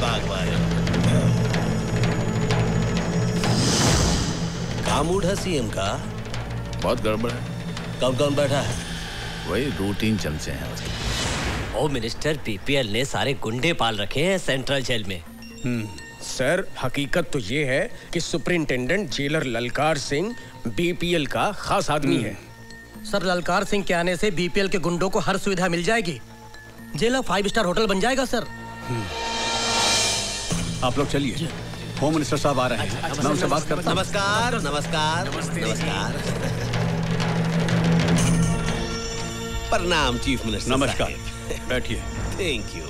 भागवाए। क्या मूड है सीएम का? बहुत गड़बड़ है। कौन कौन बैठा है? वही 2-3 चमचे हैं उसके। होम मिनिस्टर बीपीएल ने सारे गुंडे पाल रखे हैं सेंट्रल जेल में। सर, हकीकत तो ये है कि सुपरिंटेंडेंट जेलर ललकार सिंह बीपीएल का खास आदमी है। सर, ललकार सिंह के आने से बीपीएल के गुंडों को हर सुविधा मिल जाएगी। जेल 5 स्टार होटल बन जाएगा सर। आप लोग चलिए, होम मिनिस्टर साहब आ रहे हैं, मैं उनसे बात करता हूं। नमस्कार नमस्कार नमस्कार। प्रणाम चीफ मिनिस्टर। नमस्कार, बैठिए। Thank you.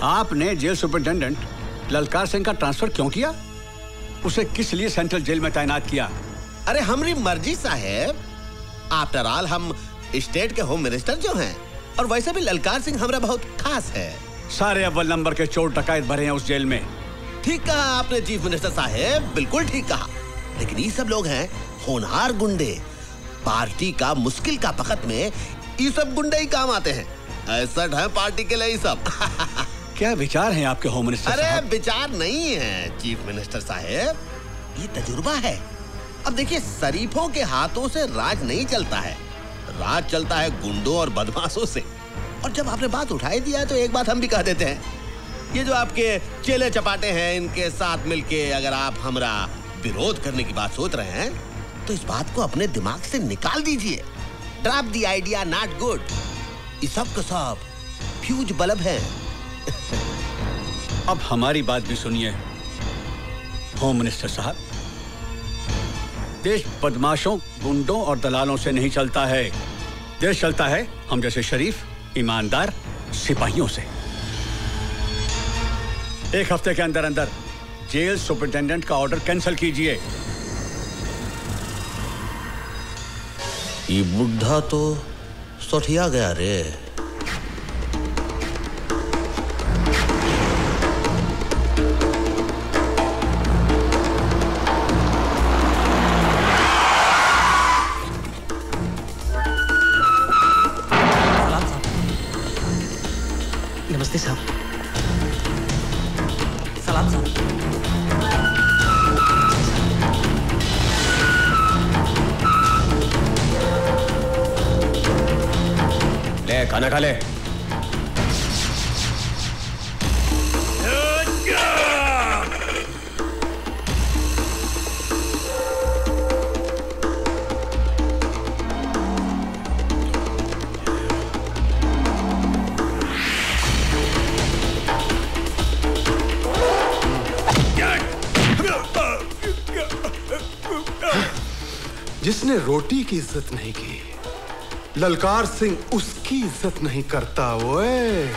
आपने जेल सुपरिंटेंडेंट ललकार सिंह का ट्रांसफर क्यों किया? उसे किस लिए सेंट्रल जेल में तैनात किया? अरे हमारी मर्जी साहेब। आफ्टर ऑल हम स्टेट के होम मिनिस्टर जो हैं, और वैसे भी ललकार सिंह हमारा बहुत खास है। सारे अव्वल नंबर के चोर डकैत भरे हैं उस जेल में। ठीक कहा आपने चीफ मिनिस्टर साहेब, बिल्कुल ठीक कहा। लेकिन ये सब लोग हैं होनहार गुंडे। पार्टी का मुश्किल का वक्त में ये सब गुंडे ही काम आते हैं। ऐसा है पार्टी के लिए ये सब। क्या विचार हैं आपके होम मिनिस्टर अरे साहब? विचार नहीं है चीफ मिनिस्टर साहेब, ये तजुर्बा है। अब देखिए, शरीफों के हाथों से राज नहीं चलता है, राज चलता है गुंडों और बदमाशों से। और जब आपने बात उठाई दिया है तो एक बात हम भी कह देते हैं, ये जो आपके चेले चपाटे हैं, इनके साथ मिलके अगर आप हमरा विरोध करने की बात सोच रहे हैं तो इस बात को अपने दिमाग से निकाल दीजिए। Drop the idea, not good. ये सब का सब फ्यूज बल्ब है। अब हमारी बात भी सुनिए होम मिनिस्टर साहब। देश बदमाशों, गुंडों और दलालों से नहीं चलता है। देश चलता है हम जैसे शरीफ, ईमानदार सिपाहियों से। एक हफ्ते के अंदर अंदर जेल सुपरिटेंडेंट का ऑर्डर कैंसिल कीजिए। ये बुढ़ा तो सठिया गया रे। नमस्ते साहब। सलाम साहब। ले खाना खा ले। जिसने रोटी की इज्जत नहीं की, ललकार सिंह उसकी इज्जत नहीं करता। ओए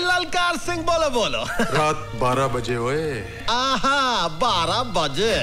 ललकार सिंह बोलो बोलो। रात 12 बजे। ओए आहा, 12 बजे।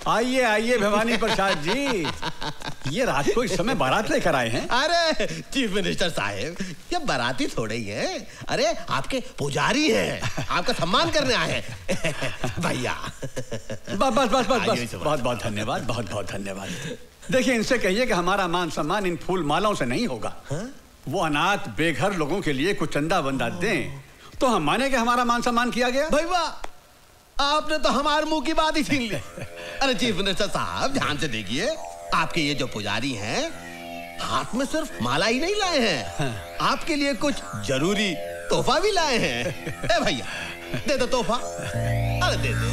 आइए आइए भवानी प्रसाद जी, ये रात को इस समय बारात लेकर आए हैं? अरे चीफ मिनिस्टर साहब, ये बाराती थोड़े ही हैं। अरे आपके पुजारी हैं, आपका सम्मान करने आए हैं भैया। बस बस बस बस बस, बहुत बहुत धन्यवाद, बहुत बहुत धन्यवाद। देखिए, इनसे कहिए कि हमारा मान सम्मान इन फूल मालाओं से नहीं होगा। वो अनाथ बेघर लोगों के लिए कुछ चंदा वंदा दें तो हम माने कि हमारा मान सम्मान किया गया। भाई वाह, आपने तो हमारे मुंह की बात ही छीन ली। अरे चीफ मिनिस्टर साहब, ध्यान से देखिए, आपके ये जो पुजारी हैं हाथ में सिर्फ माला ही नहीं लाए हैं, आपके लिए कुछ जरूरी तोहफा भी लाए हैं। ए भैया, दे दो तोहफा। अरे दे दे।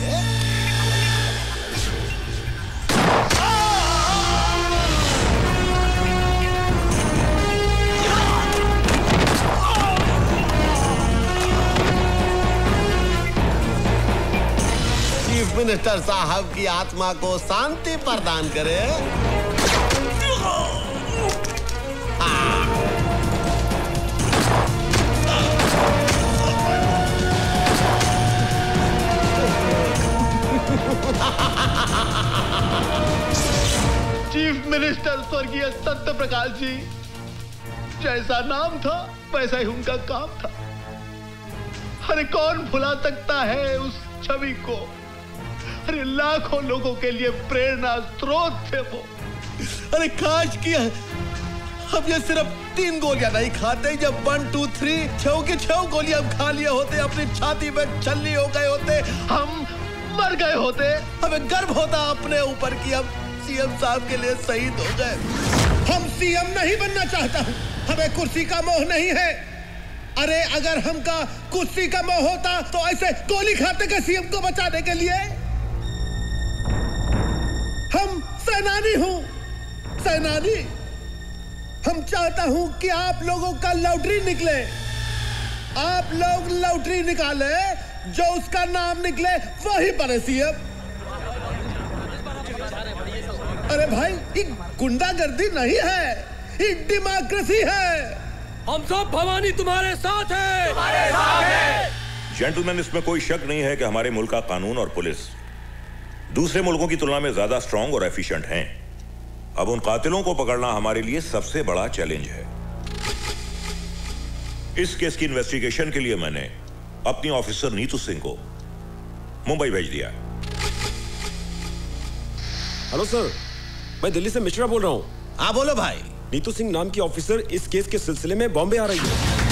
चीफ मिनिस्टर साहब की आत्मा को शांति प्रदान करे। चीफ मिनिस्टर स्वर्गीय सत्य प्रकाश जी, जैसा नाम था वैसा ही उनका काम था। अरे कौन भुला सकता है उस छवि को? अरे लाखों लोगों के लिए प्रेरणा स्रोत थे वो। अरे काश की हम ये सिर्फ 3 गोलियां नहीं खाते, जब 1 2 3 6 की 6 गोलियां हम खा लिए होते, अपनी छाती में छल्ली हो गए होते, हम मर गए होते। हमें गर्व होता अपने ऊपर कि हम सीएम साहब के लिए शहीद हो गए। हम सीएम नहीं बनना चाहता हूं, हमें कुर्सी का मोह नहीं है। अरे अगर हमका कुर्सी का मोह होता तो ऐसे गोली खाते के सीएम को बचाने के लिए। हम सेनानी हूं, सेनानी। हम चाहता हूं कि आप लोगों का लॉटरी निकले, आप लोग लॉटरी निकाले, जो उसका नाम निकले वही बने सीएम। अरे भाई, ये गुंडागर्दी नहीं है, ये डेमोक्रेसी है। हम सब भवानी तुम्हारे साथ है, तुम्हारे साथ है। जेंटलमैन, इसमें कोई शक नहीं है कि हमारे मुल्क का कानून और पुलिस दूसरे मुल्कों की तुलना में ज्यादा स्ट्रांग और एफिशिएंट हैं। अब उन कातिलों को पकड़ना हमारे लिए सबसे बड़ा चैलेंज है। इस केस की इन्वेस्टिगेशन के लिए मैंने अपनी ऑफिसर नीतू सिंह को मुंबई भेज दिया। हेलो सर, मैं दिल्ली से मिश्रा बोल रहा हूँ। हाँ बोलो भाई। नीतू सिंह नाम की ऑफिसर इस केस के सिलसिले में बॉम्बे आ रही है।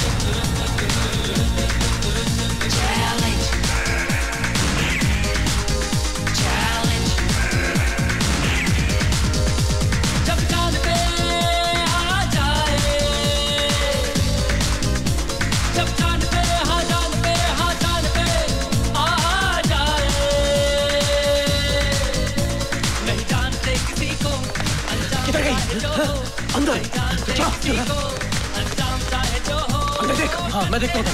अंदर अंदर देख। हाँ मैं देखता हूँ।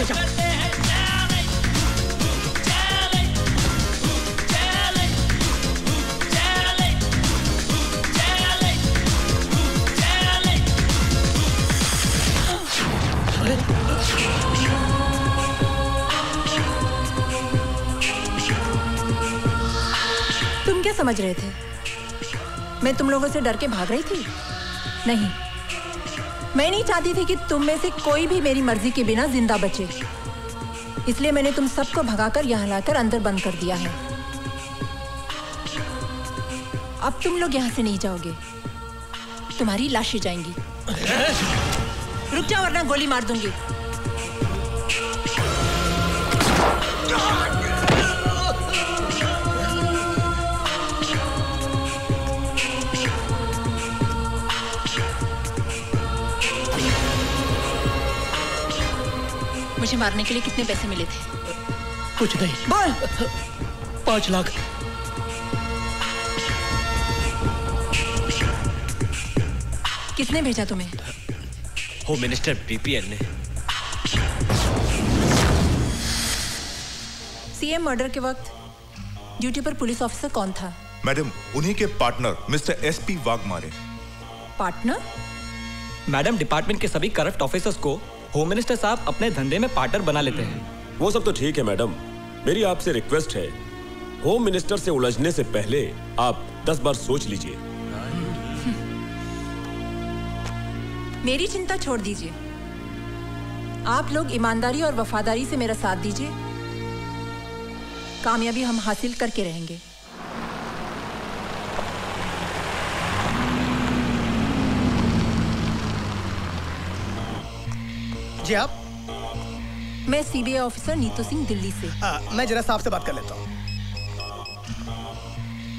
तुम क्या समझ रहे थे? मैं तुम लोगों से डर के भाग रही थी? नहीं, मैं नहीं चाहती थी कि तुम में से कोई भी मेरी मर्जी के बिना जिंदा बचे। इसलिए मैंने तुम सबको भगाकर यहाँ लाकर अंदर बंद कर दिया है। अब तुम लोग यहाँ से नहीं जाओगे, तुम्हारी लाशें जाएंगी। रुक जाओ वरना गोली मार दूंगी। मुझे मारने के लिए कितने पैसे मिले थे? कुछ नहीं। बोल। 5 लाख। किसने भेजा तुम्हें? होम मिनिस्टर बीपीएल ने। सीएम मर्डर के वक्त ड्यूटी पर पुलिस ऑफिसर कौन था? मैडम, उन्हीं के partner mister SP Waghmare. Partner? Madam, department के सभी करप्ट ऑफिसर्स को होम मिनिस्टर साहब अपने धंधे में पार्टनर बना लेते हैं। वो सब तो ठीक है मैडम, मेरी आपसे रिक्वेस्ट है, होम मिनिस्टर से उलझने से पहले आप 10 बार सोच लीजिए। मेरी चिंता छोड़ दीजिए, आप लोग ईमानदारी और वफादारी से मेरा साथ दीजिए, कामयाबी हम हासिल करके रहेंगे। जी आप? मैं सीबीआई ऑफिसर नीतू सिंह, दिल्ली से। मैं जरा साहब से बात कर लेता हूँ।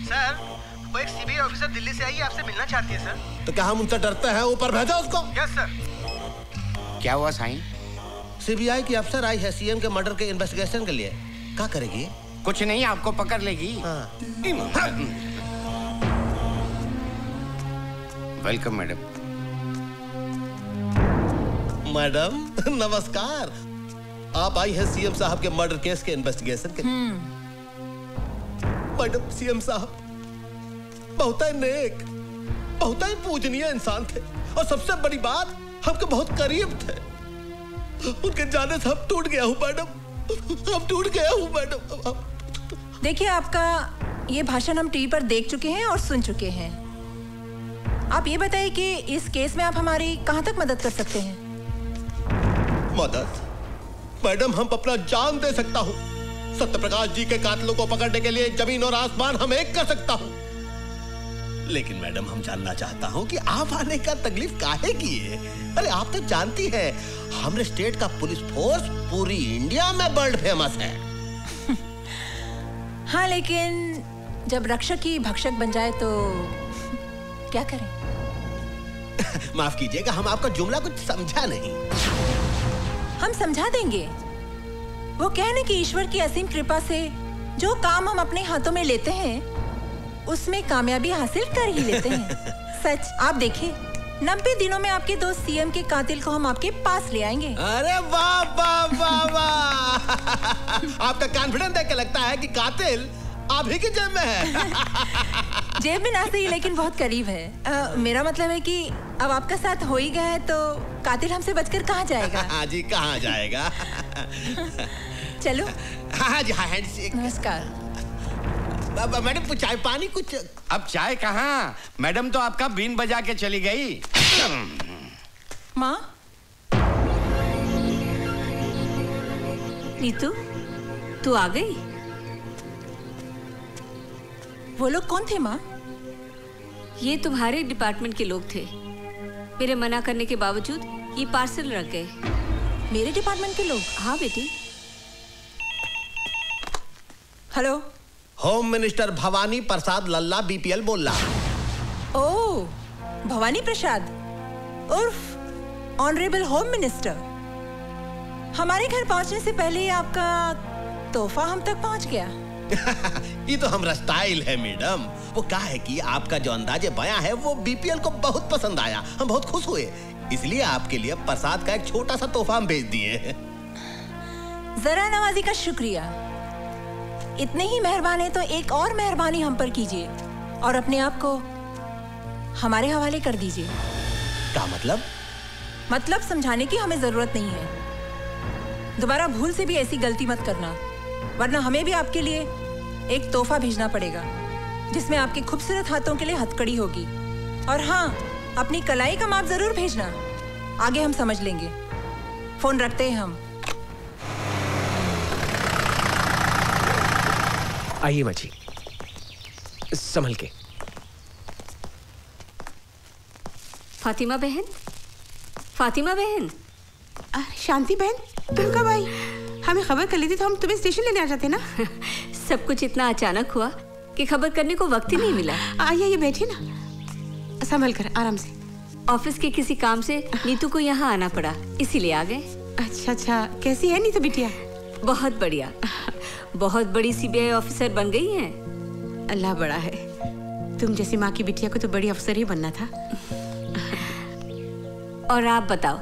सर, वो एक सीबीआई ऑफिसर दिल्ली से आई है, आपसे मिलना चाहती है सर। तो क्या हम उनसे डरते हैं? ऊपर भेजो उसको। Yes sir. क्या हुआ साईं? सीबीआई की अफसर आई है सीएम के मर्डर के इन्वेस्टिगेशन के लिए। क्या करेगी? कुछ नहीं, आपको पकड़ लेगी। Welcome madam. मैडम नमस्कार। आप आई हैं सीएम साहब के मर्डर केस के इन्वेस्टिगेशन के लिए। मैडम सीएम साहब बहुत ही नेक, बहुत ही पूजनीय इंसान थे और सबसे बड़ी बात हमके बहुत करीब थे। उनके जाने से हम टूट गया हूँ मैडम, हम टूट गया हूँ मैडम। देखिए, आपका ये भाषण हम टीवी पर देख चुके हैं और सुन चुके हैं। आप ये बताइए कि इस केस में आप हमारी कहाँ तक मदद कर सकते हैं? मदद? मैडम हम अपना जान दे सकता हूँ। सत्यप्रकाश जी के कातिलों को पकड़ने के लिए जमीन और आसमान हम एक कर सकता हूँ। लेकिन मैडम हम जानना चाहता हूँ कि आप आने का तकलीफ काहे की है? अरे आप तो जानती हैं हमारे स्टेट का पुलिस फोर्स पूरी इंडिया में वर्ल्ड फेमस है। हाँ, लेकिन जब रक्षक ही भक्षक बन जाए तो क्या करें? माफ कीजिएगा, हम आपका जुमला कुछ समझा नहीं। हम समझा देंगे। वो कहने कि ईश्वर की असीम कृपा से जो काम हम अपने हाथों में लेते हैं उसमें कामयाबी हासिल कर ही लेते हैं। सच, आप देखिए 90 दिनों में आपके दोस्त सीएम के कातिल को हम आपके पास ले आएंगे। अरे वाह वाह वाह वाह! आपका कॉन्फिडेंस देख के लगता है कि कातिल आप ही की जेब में है। जेब में ना सही, लेकिन बहुत करीब है। मेरा मतलब है कि अब आपका साथ हो ही गया है तो कातिल हमसे बचकर कहाँ जाएगा? हाँ जी, कहाँ जाएगा? चलो। हाँ जी, हाँ हैंडशेक। नमस्कार। मैडम चाय पानी कुछ? अब चाय कहाँ? मैडम तो आपका बीन बजा के चली गई। माँ? नीतू, तू आ गई? वो लोग कौन थे माँ? ये तुम्हारे डिपार्टमेंट के लोग थे। मेरे मना करने के बावजूद ये पार्सल रख गए। मेरे डिपार्टमेंट के लोग? हाँ बेटी। हेलो, होम मिनिस्टर भवानी प्रसाद लल्ला बीपीएल बोल रहा। ओह, भवानी प्रसाद उर्फ ऑनरेबल होम मिनिस्टर। हमारे घर पहुंचने से पहले आपका तोहफा हम तक पहुंच गया। ये तो हमारा स्टाइल है मैडम। वो क्या है कि आपका जो अंदाजे बयां है वो बीपीएल को बहुत पसंद आया, हम बहुत खुश हुए, इसलिए आपके लिए प्रसाद का एक छोटा सा तोहफा हम भेज दिए। जरा नवाजी का शुक्रिया। इतने ही मेहरबान है तो एक और मेहरबानी हम पर कीजिए और अपने आप को हमारे हवाले कर दीजिए। क्या मतलब? मतलब समझाने की हमें जरूरत नहीं है। दोबारा भूल से भी ऐसी गलती मत करना, वरना हमें भी आपके लिए एक तोहफा भेजना पड़ेगा जिसमें आपके खूबसूरत हाथों के लिए हथकड़ी होगी। और हाँ, अपनी कलाई का माप जरूर भेजना, आगे हम समझ लेंगे। फोन रखते हैं हम। आइए माँ जी, संभल के। फातिमा बहन, फातिमा बहन। शांति बहन, तुम कब आई? हमें खबर कर ली थी तो हम तुम्हें स्टेशन लेने आ जाते ना। सब कुछ इतना अचानक हुआ कि खबर करने को वक्त ही नहीं मिला। आइए बैठिए ना, संभल कर, आराम से। ऑफिस के किसी काम से नीतू को यहाँ आना पड़ा, इसीलिए आ गए। अच्छा अच्छा, कैसी है नीतू बिटिया? बहुत बढ़िया, बहुत बड़ी सीबीआई ऑफिसर बन गई हैं। अल्लाह बड़ा है, तुम जैसी माँ की बिटिया को तो बड़ी अफसर ही बनना था। और आप बताओ,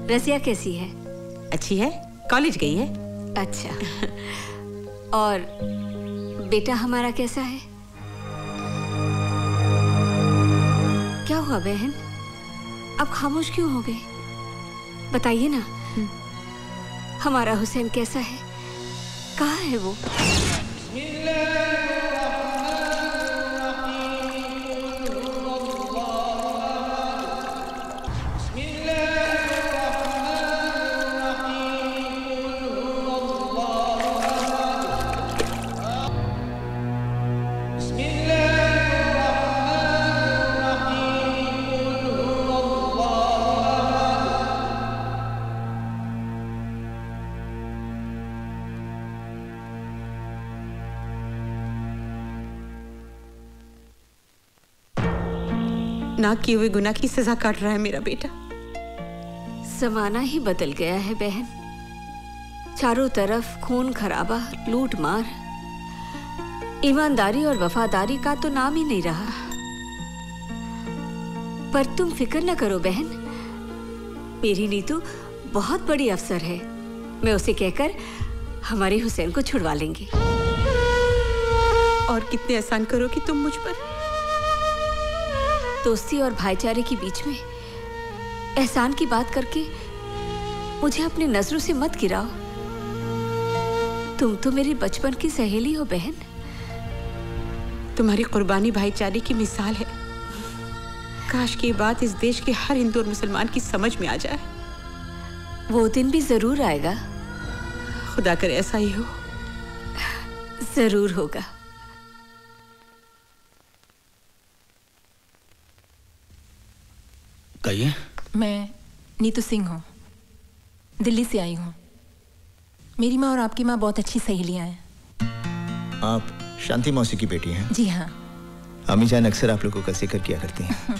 रसिया कैसी है? अच्छी है, कॉलेज गई है। अच्छा। और बेटा हमारा कैसा है? क्या हुआ बहन, अब खामोश क्यों हो गए? बताइए ना, हमारा हुसैन कैसा है? कहाँ है वो? ना किए हुए गुनाह की सजा काट रहा है मेरा बेटा। जमाना ही बदल गया है बहन। चारों तरफ खून खराबा, लूट मार, ईमानदारी और वफादारी का तो नाम ही नहीं रहा। पर तुम फिक्र न करो बहन, मेरी नीतू बहुत बड़ी अफसर है। मैं उसे कहकर हमारे हुसैन को छुड़वा लेंगे। और कितने एहसान करोगी तुम मुझ पर। दोस्ती और भाईचारे के बीच में एहसान की बात करके मुझे अपनी नजरों से मत गिराओ। तुम तो मेरी बचपन की सहेली हो बहन। तुम्हारी कुर्बानी भाईचारे की मिसाल है। काश की बात इस देश के हर हिंदू और मुसलमान की समझ में आ जाए। वो दिन भी जरूर आएगा। खुदा करे ऐसा ही हो। जरूर होगा। कहिए। मैं नीतू सिंह हूँ, दिल्ली से आई हूँ। मेरी माँ और आपकी माँ बहुत अच्छी सहेलियाँ हैं। आप शांति मौसी की बेटी हैं? जी हाँ। अम्मी जान अक्सर आप लोगों का जिक्र किया करती हैं।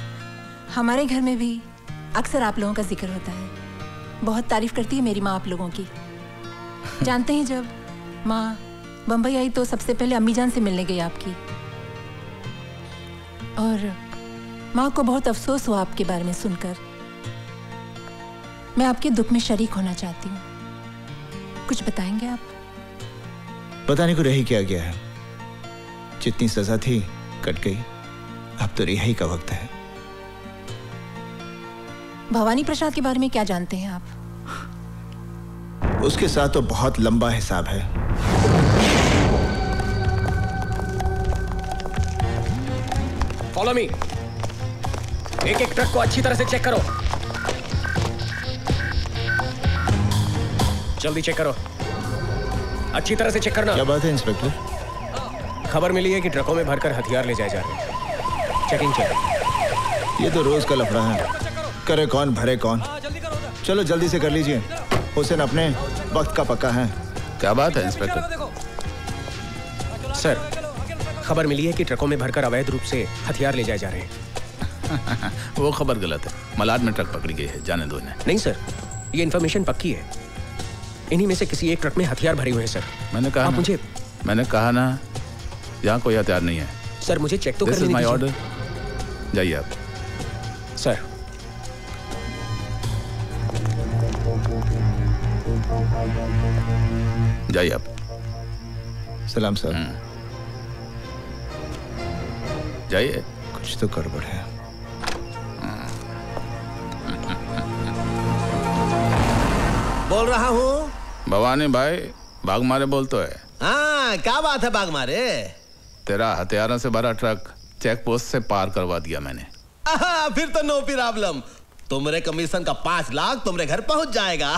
हमारे घर में भी अक्सर आप लोगों का जिक्र होता है। बहुत तारीफ करती है मेरी माँ आप लोगों की। जानते हैं जब माँ बम्बई आई तो सबसे पहले अम्मी जान से मिलने गई आपकी, और माँ को बहुत अफसोस हुआ आपके बारे में सुनकर। मैं आपके दुख में शरीक होना चाहती हूँ। कुछ बताएंगे आप? बताने को रही क्या गया है। जितनी सजा थी कट गई, अब तो रिहाई का वक्त है। भवानी प्रसाद के बारे में क्या जानते हैं आप? उसके साथ तो बहुत लंबा हिसाब है। Follow me. एक एक ट्रक को अच्छी तरह से चेक करो। जल्दी चेक करो, अच्छी तरह से चेक करना। क्या बात है इंस्पेक्टर? खबर मिली है कि ट्रकों में भरकर हथियार ले जाए जा रहे हैं। Checking check. ये तो रोज का लफड़ा है। करे कौन भरे कौन। चलो जल्दी से कर लीजिए। हुसैन अपने वक्त का पक्का है। क्या बात है इंस्पेक्टर? सर, खबर मिली है कि ट्रकों में भरकर अवैध रूप से हथियार ले जाए जा रहे हैं। वो खबर गलत है। मलाड में ट्रक पकड़ी गई है, जाने दो इन्हें। नहीं सर, ये इन्फॉर्मेशन पक्की है। इन्हीं में से किसी एक ट्रक में हथियार भरे हुए हैं सर। मैंने कहा ना यहाँ कोई हथियार नहीं है। सर मुझे चेक तो करने दीजिए। This is my order. जाइए आप। सर जाइए आप। सलाम सर। जाइए। कुछ तो गड़बड़ है। बोल रहा हूँ। भवानी भाई, बाग मारे बोल तो है। हाँ, क्या बात है बाग मारे? तेरा हथियारों से भरा ट्रक चेक पोस्ट से पार करवा दिया मैंने। फिर तो नो प्रॉब्लम। तुम्हारे कमीशन का 5 लाख तुम्हारे घर पहुंच जाएगा।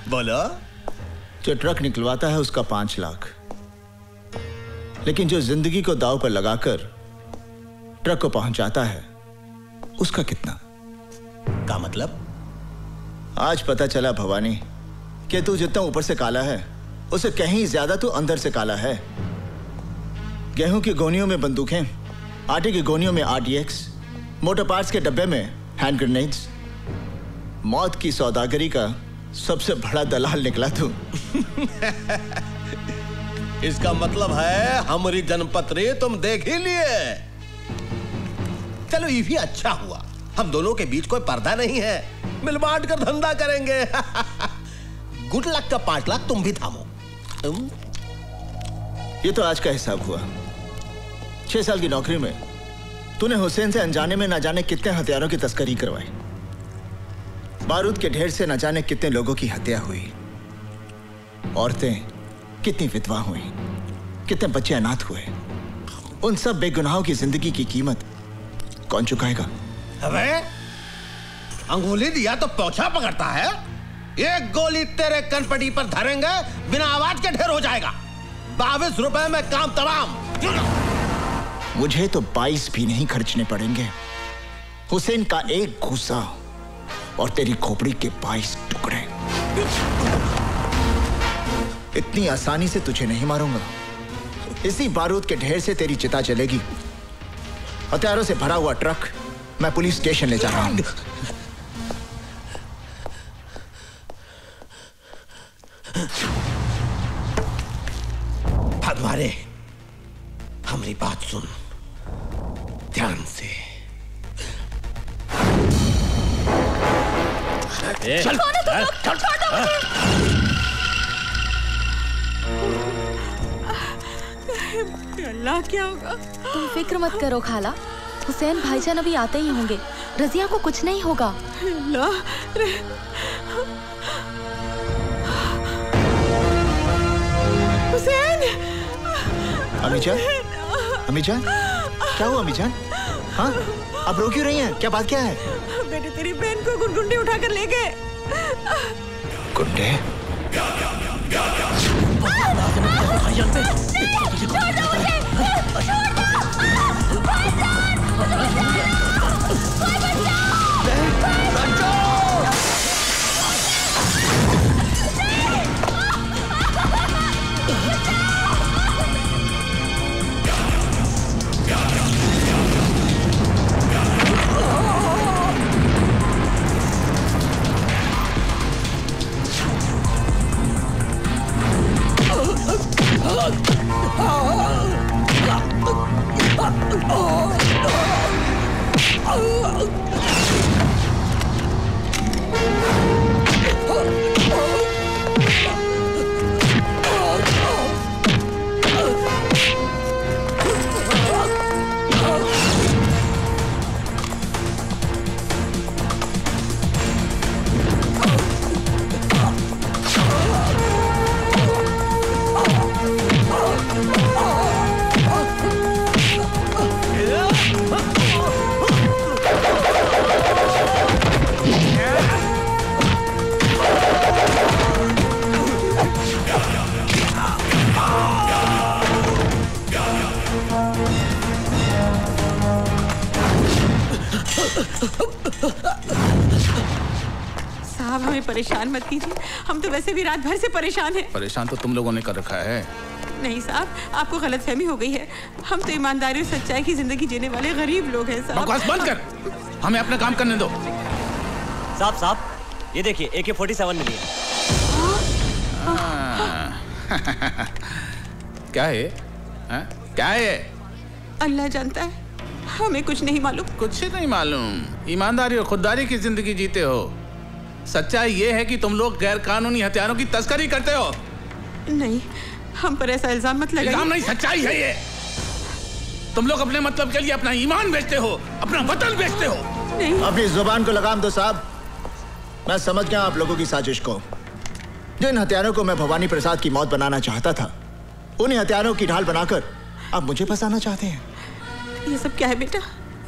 बोलो। जो ट्रक निकलवाता है उसका 5 लाख, लेकिन जो जिंदगी को दांव पर लगाकर ट्रक को पहुंचाता है उसका कितना? का मतलब? आज पता चला भवानी कि तू जितना ऊपर से काला है उससे कहीं ज्यादा तू अंदर से काला है। गेहूं की गोनियों में बंदूकें, आटे की गोनियों में RDX, मोटर पार्ट्स के डब्बे में हैंड ग्रेनेड्स। मौत की सौदागरी का सबसे बड़ा दलाल निकला तू। इसका मतलब है हमारी जन्मपत्री तुम देख ही लिए। चलो ये भी अच्छा हुआ, हम दोनों के बीच कोई पर्दा नहीं है। मिल बांट कर धंधा करेंगे। गुड लक का 5 लाख तुम भी थामो। ये तो आज का हिसाब हुआ। 6 साल की नौकरी में तूने हुसैन से अनजाने में ना जाने कितने हथियारों की तस्करी करवाई। बारूद के ढेर से न जाने कितने लोगों की हत्या हुई। औरतें कितनी विधवा हुई, कितने बच्चे अनाथ हुए। उन सब बेगुनाहों की जिंदगी की कीमत कौन चुकाएगा? अबे अंगुली दिया तो पोछा पकड़ता है। एक गोली तेरे कनपटी पर धरेंगे, बिना आवाज के ढेर हो जाएगा। 22 रुपए में काम तमाम। मुझे तो 22 भी नहीं खर्चने पड़ेंगे। हुसैन का एक घूसा और तेरी खोपड़ी के 22 टुकड़े। इतनी आसानी से तुझे नहीं मारूंगा। इसी बारूद के ढेर से तेरी चिता चलेगी। हथियारों से भरा हुआ ट्रक मैं पुलिस स्टेशन ले जा रहा हूं। भगवारे, हमारी बात सुन ध्यान से। चल, अल्लाह, क्या होगा? तुम फिक्र मत करो खाला, हुसैन भाईजान अभी आते ही होंगे। रजिया को कुछ नहीं होगा। हुसैन! अमीजान, अमीजान, क्या हुआ अमीजान? हाँ, अब रो क्यों रही हैं? क्या बात क्या है? बेटे, तेरी बहन को गुंडे उठाकर ले गए। गुंडे? साहब, हमें परेशान मत कीजिए। हम तो वैसे भी रात भर से परेशान हैं। परेशान तो तुम लोगों ने कर रखा है। नहीं साहब, आपको गलतफहमी हो गई है। हम तो ईमानदारी और सच्चाई की जिंदगी जीने वाले गरीब लोग हैं साहब। बकवास बंद कर, हमें अपना काम करने दो। साहब, ये देखिए AK-47 मिली है। क्या है? क्या है? अल्लाह जानता है, हमें कुछ नहीं मालूम। कुछ नहीं मालूम? ईमानदारी और खुददारी की जिंदगी जीते हो। सच्चाई ये है कि तुम लोग गैर कानूनी हथियारों की तस्करी करते हो। नहीं, हम पर ऐसा इल्जाम मत लगाइए। इल्जाम नहीं, सच्चाई है ये। तुम लोग अपने मतलब के लिए अपना ईमान बेचते हो, अपना वतन बेचते हो। नहीं। अपनी जुबान को लगाम दो साहब। मैं समझ गया आप लोगों की साजिश को। जिन हथियारों को मैं भवानी प्रसाद की मौत बनाना चाहता था, उन्हीं हथियारों की ढाल बनाकर आप मुझे फंसाना चाहते हैं। ये सब क्या है बेटा?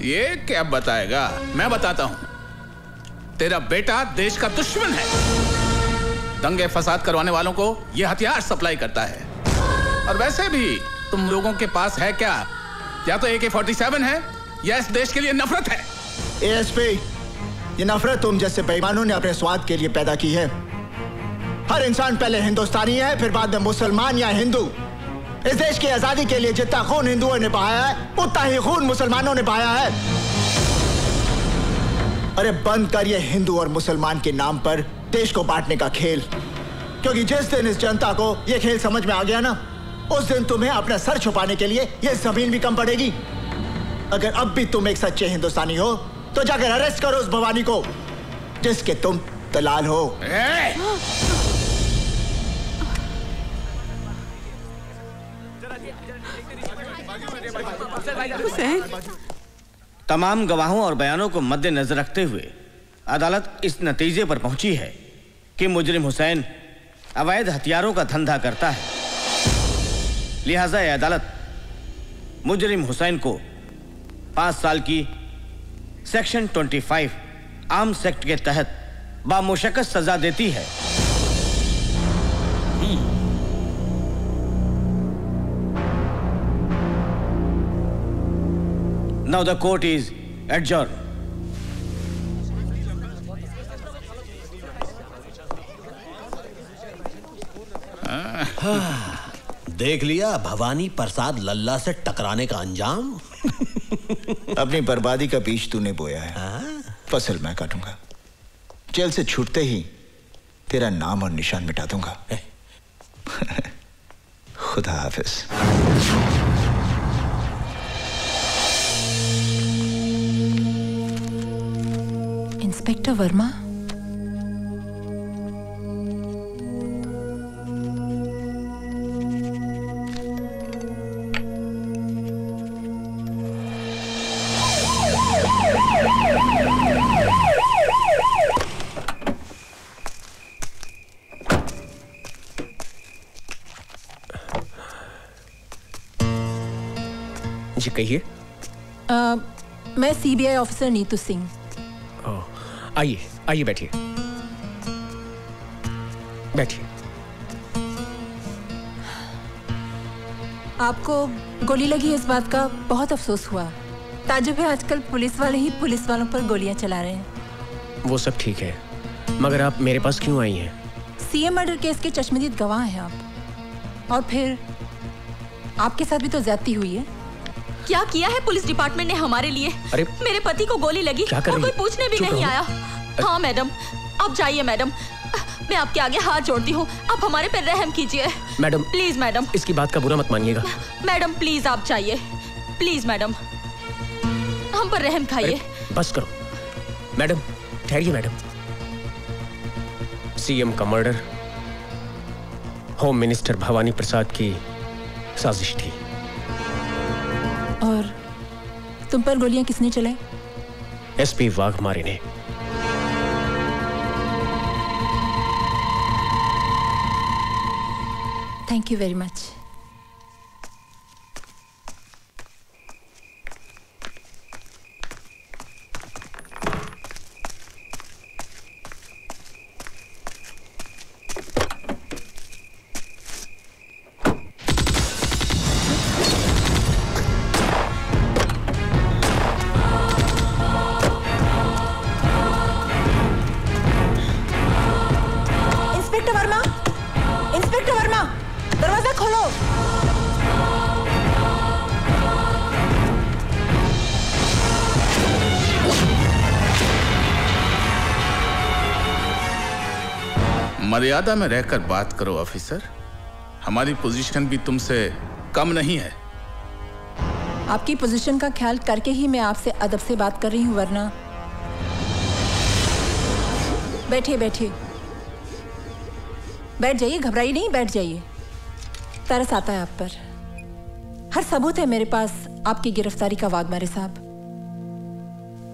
ये क्या बताएगा? मैं बताता हूँ। तेरा बेटा देश का दुश्मन है। दंगे फसाद करवाने वालों को ये हथियार सप्लाई करता है। और वैसे भी तुम लोगों के पास है क्या? या तो AK-47 है या इस देश के लिए नफरत है। ASP, ये नफरत तुम जैसे बेईमानों ने अपने स्वाद के लिए पैदा की है। हर इंसान पहले हिंदुस्तानी है, फिर बाद में मुसलमान या हिंदू। इस देश की आजादी के लिए जितना खून हिंदुओं ने बहाया है, उतना ही खून मुसलमानों ने बहाया है। अरे बंद कर ये हिंदू और मुसलमान के नाम पर देश को बांटने का खेल। क्योंकि जिस दिन इस जनता को ये खेल समझ में आ गया ना, उस दिन तुम्हें अपना सर छुपाने के लिए ये जमीन भी कम पड़ेगी। अगर अब भी तुम एक सच्चे हिंदुस्तानी हो तो जाकर अरेस्ट करो उस भवानी को जिसके तुम दलाल हो। तमाम गवाहों और बयानों को मद्देनजर रखते हुए अदालत इस नतीजे पर पहुंची है कि मुजरिम हुसैन अवैध हथियारों का धंधा करता है। लिहाजा यह अदालत मुजरिम हुसैन को 5 साल की सेक्शन 25 आर्म्स एक्ट के तहत बामुशक्कत सजा देती है। Now the court is adjourned. देख लिया भवानी प्रसाद लल्ला से टकराने का अंजाम। अपनी बर्बादी का बीज तूने बोया है, फसल मैं काटूंगा। जेल से छूटते ही तेरा नाम और निशान मिटा दूंगा। खुदा हाफिज। इंस्पेक्टर वर्मा, जी कहिए। मैं सीबीआई ऑफिसर नीतू सिंह। आइए आइए, बैठिए बैठिए। आपको गोली लगी इस बात का बहुत अफसोस हुआ। ताजुब है, आजकल पुलिस वाले ही पुलिस वालों पर गोलियां चला रहे हैं। वो सब ठीक है, मगर आप मेरे पास क्यों आई हैं? सीएम मर्डर केस के चश्मदीद गवाह हैं आप, और फिर आपके साथ भी तो ज्यादती हुई है। क्या किया है पुलिस डिपार्टमेंट ने हमारे लिए? अरे मेरे पति को गोली लगी और कोई पूछने भी नहीं आया। हाँ मैडम, आप जाइए मैडम, मैं आपके आगे हाथ जोड़ती हूँ, आप हमारे पर रहम कीजिए मैडम। प्लीज मैडम, इसकी बात का बुरा मत मानिएगा। मैडम प्लीज आप जाइए, प्लीज मैडम, हम पर रहम खाइए। बस करो मैडम, ठहरिए मैडम। सीएम का मर्डर होम मिनिस्टर भवानी प्रसाद की साजिश थी। और तुम पर गोलियां किसने चलाई? एसपी वाघमारे ने। Thank you very much. Inspector Verma, दरवाजा खोलो। मर्यादा में रहकर बात करो ऑफिसर, हमारी पोजीशन भी तुमसे कम नहीं है। आपकी पोजीशन का ख्याल करके ही मैं आपसे अदब से बात कर रही हूँ, वरना। बैठिए बैठिए, बैठ जाइए, घबराइए नहीं, बैठ जाइए। तरस आता है आप पर। हर सबूत है मेरे पास आपकी गिरफ्तारी का, वाघमारे साहब।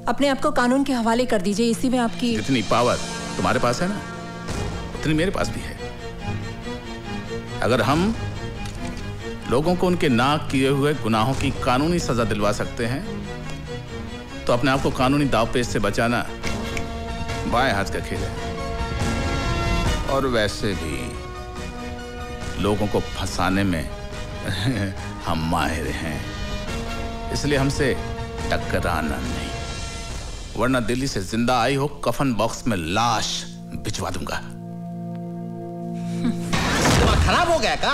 अपने आप को कानून के हवाले कर दीजिए, इसी में आपकी जितनी पावर तुम्हारे पास है ना, उतनी मेरे पास भी है। अगर हम लोगों को उनके नाक किए हुए गुनाहों की कानूनी सजा दिलवा सकते हैं, तो अपने आप को कानूनी दांवपेच से बचाना बाएं हाथ का खेल है। और वैसे भी लोगों को फंसाने में हम माहिर हैं, इसलिए हमसे टकराना नहीं, वरना दिल्ली से जिंदा आई हो कफन बॉक्स में लाश भिजवा दूंगा। खराब हो गया का?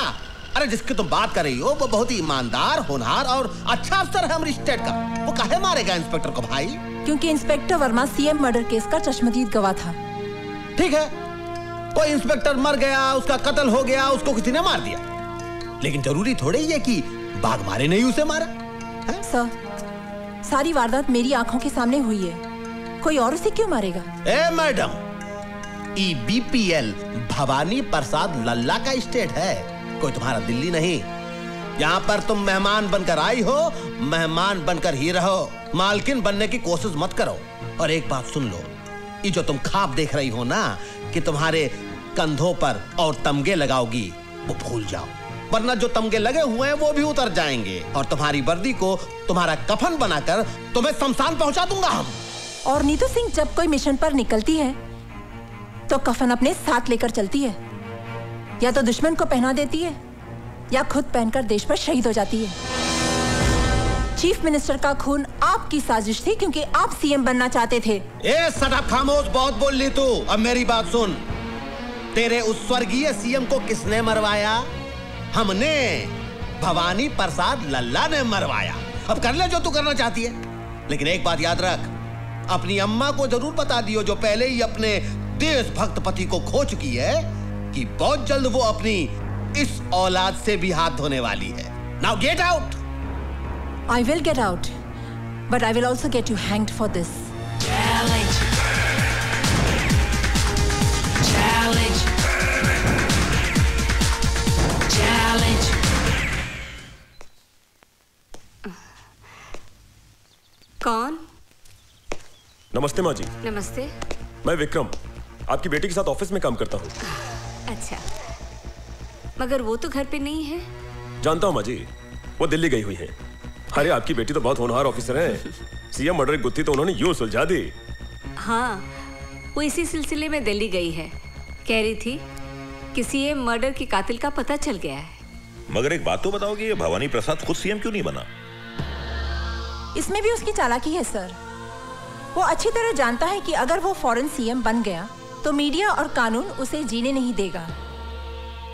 अरे जिसकी तुम बात कर रही हो वो बहुत ही ईमानदार, होनहार और अच्छा अफसर है हमारी स्टेट का। वो काहे मारेगा इंस्पेक्टर को भाई? क्योंकि inspector Verma CM murder case का चश्मदीद गवाह था। ठीक है, कोई इंस्पेक्टर मर गया, उसका कत्ल हो गया, उसको किसी ने मार दिया, लेकिन जरूरी थोड़ी है कि वाघमारे ने ही उसे मारा। सर, सारी वारदात मेरी आंखों के सामने हुई है, कोई और उसे क्यों मारेगा? ए मैडम, बीपीएल भवानी प्रसाद लल्ला का स्टेट है, कोई तुम्हारा दिल्ली नहीं। यहाँ पर तुम मेहमान बनकर आई हो, मेहमान बनकर ही रहो, मालकिन बनने की कोशिश मत करो। और एक बात सुन लो, ये जो तुम ख्वाब देख रही हो ना कि तुम्हारे कंधों पर और तमगे लगाओगी, वो भूल जाओ, वरना जो तमगे लगे हुए हैं वो भी उतर जाएंगे और तुम्हारी वर्दी को तुम्हारा कफन बनाकर तुम्हें शमशान पहुंचा दूंगा हम। और नीतू सिंह जब कोई मिशन पर निकलती है तो कफन अपने साथ लेकर चलती है, या तो दुश्मन को पहना देती है या खुद पहनकर देश पर शहीद हो जाती है। चीफ मिनिस्टर का खून आपकी साजिश थी, क्योंकि आप सीएम बनना चाहते थे। ए सदा खामोश, बहुत बोल ली तू। अब मेरी बात सुन, तेरे उस स्वर्गीय सीएम को किसने मरवाया? हमने भवानी प्रसाद लल्ला ने मरवाया। अब कर ले जो तू करना चाहती है, लेकिन एक बात याद रख, अपनी अम्मा को जरूर बता दियो, जो पहले ही अपने देशभक्त पति को खो चुकी है, कि बहुत जल्द वो अपनी इस औलाद से भी हाथ धोने वाली है। Now get out. I will get out, but I will also get you hanged for this. Challenge. Challenge. Challenge. कौन? नमस्ते माँ जी। नमस्ते। मैं विक्रम, आपकी बेटी के साथ ऑफिस में काम करता हूँ। अच्छा, मगर वो तो घर पे नहीं है। जानता हूँ माँ जी, वो दिल्ली गई हुई है। अरे आपकी बेटी तो बहुत होनहार ऑफिसर है। सीएम मर्डर की गुत्थी तो उन्होंने यूं सुलझा दी। हाँ, वो इसी सिलसिले में दिल्ली गई है। कह रही थी कि सीएम मर्डर के कातिल का पता चल गया है। मगर एक बात तो बताओ कि ये भवानी प्रसाद खुद सीएम क्यों नहीं बना? इसमें भी उसकी चालाकी है सर। वो अच्छी तरह जानता है कि अगर वो फौरन सीएम बन गया तो मीडिया और कानून उसे जीने नहीं देगा,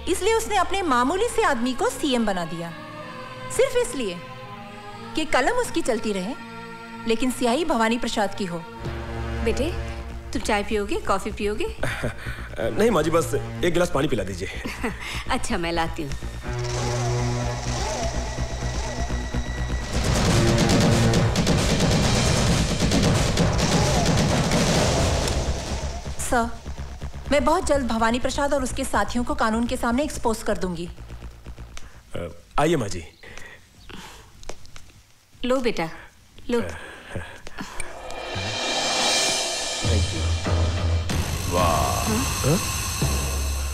इसलिए उसने अपने मामूली से आदमी को सीएम बना दिया, सिर्फ इसलिए कि कलम उसकी चलती रहे लेकिन स्याही भवानी प्रसाद की हो। बेटे, तुम चाय पियोगे, कॉफी पियोगे? नहीं माँ जी, बस एक गिलास पानी पिला दीजिए। अच्छा, मैं लाती हूँ। सर, मैं बहुत जल्द भवानी प्रसाद और उसके साथियों को कानून के सामने एक्सपोज कर दूंगी। आइए माँ जी। लो बेटा, लो। वाह,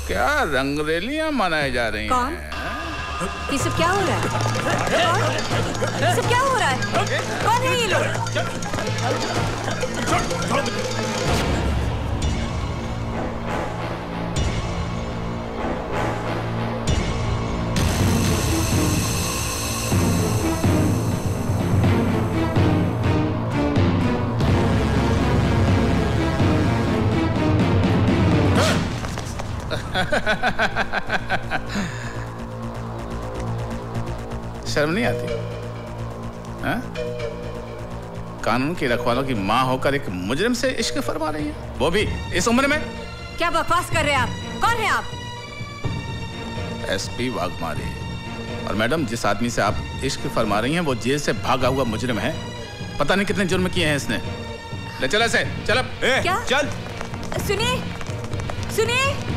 क्या रंगरेलियां मनाई जा रही कौन? हैं? ये सब क्या हो रहा है? कौन? ये सब क्या हो रहा है? कौन है ये लोग? शर्म नहीं आती? हाँ? कानून की रखवालों की माँ होकर एक मुजरिम से इश्क फरमा रही है, वो भी इस उम्र में। क्या बकवास कर रहे हैं आप? कौन है आप? एसपी वाघमारे। और मैडम, जिस आदमी से आप इश्क फरमा रही हैं वो जेल से भागा हुआ मुजरिम है। पता नहीं कितने जुर्म किए हैं इसने। ले चल ऐसे, चल अब। क्या? चल। सुनिए, सुनिए।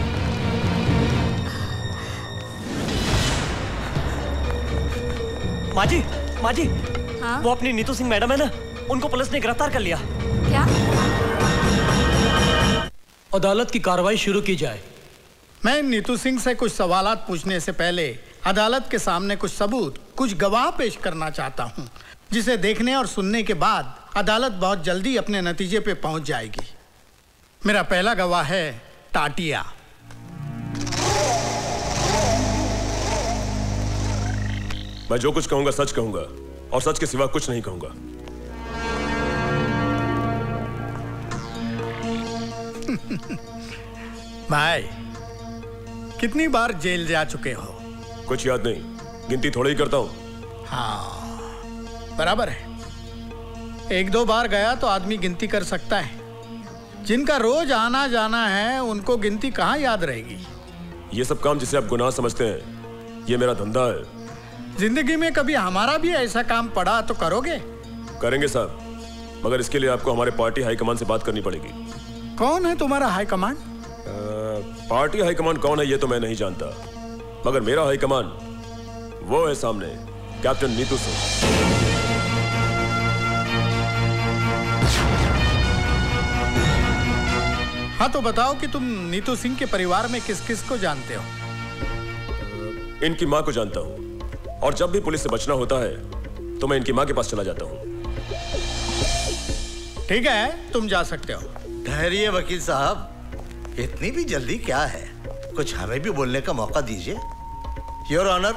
माजी, माजी, हाँ? वो अपनी नीतू सिंह मैडम है ना, उनको पुलिस ने गिरफ्तार कर लिया। क्या? अदालत की कार्रवाई शुरू की जाए। मैं नीतू सिंह से कुछ सवालात पूछने से पहले अदालत के सामने कुछ सबूत, कुछ गवाह पेश करना चाहता हूं, जिसे देखने और सुनने के बाद अदालत बहुत जल्दी अपने नतीजे पे पहुंच जाएगी। मेरा पहला गवाह है टाटिया। मैं जो कुछ कहूंगा सच कहूंगा और सच के सिवा कुछ नहीं कहूंगा। भाई, कितनी बार जेल जा चुके हो? कुछ याद नहीं, गिनती थोड़ा ही करता हूं। हाँ, बराबर है। एक दो बार गया तो आदमी गिनती कर सकता है। जिनका रोज आना जाना है उनको गिनती कहाँ याद रहेगी? ये सब काम जिसे आप गुनाह समझते हैं, ये मेरा धंधा है। जिंदगी में कभी हमारा भी ऐसा काम पड़ा तो करोगे? करेंगे साहब, मगर इसके लिए आपको हमारे पार्टी हाईकमान से बात करनी पड़ेगी। कौन है तुम्हारा हाईकमान? पार्टी हाईकमान कौन है ये तो मैं नहीं जानता, मगर मेरा हाईकमान वो है सामने, कैप्टन नीतू सिंह। हाँ, तो बताओ कि तुम नीतू सिंह के परिवार में किस किस को जानते हो? इनकी माँ को जानता हूँ, और जब भी पुलिस से बचना होता है तो मैं इनकी माँ के पास चला जाता हूँ। ठीक है, तुम जा सकते हो। ठहरिए वकील साहब, इतनी भी जल्दी क्या है? कुछ हमें भी बोलने का मौका दीजिए। योर ऑनर,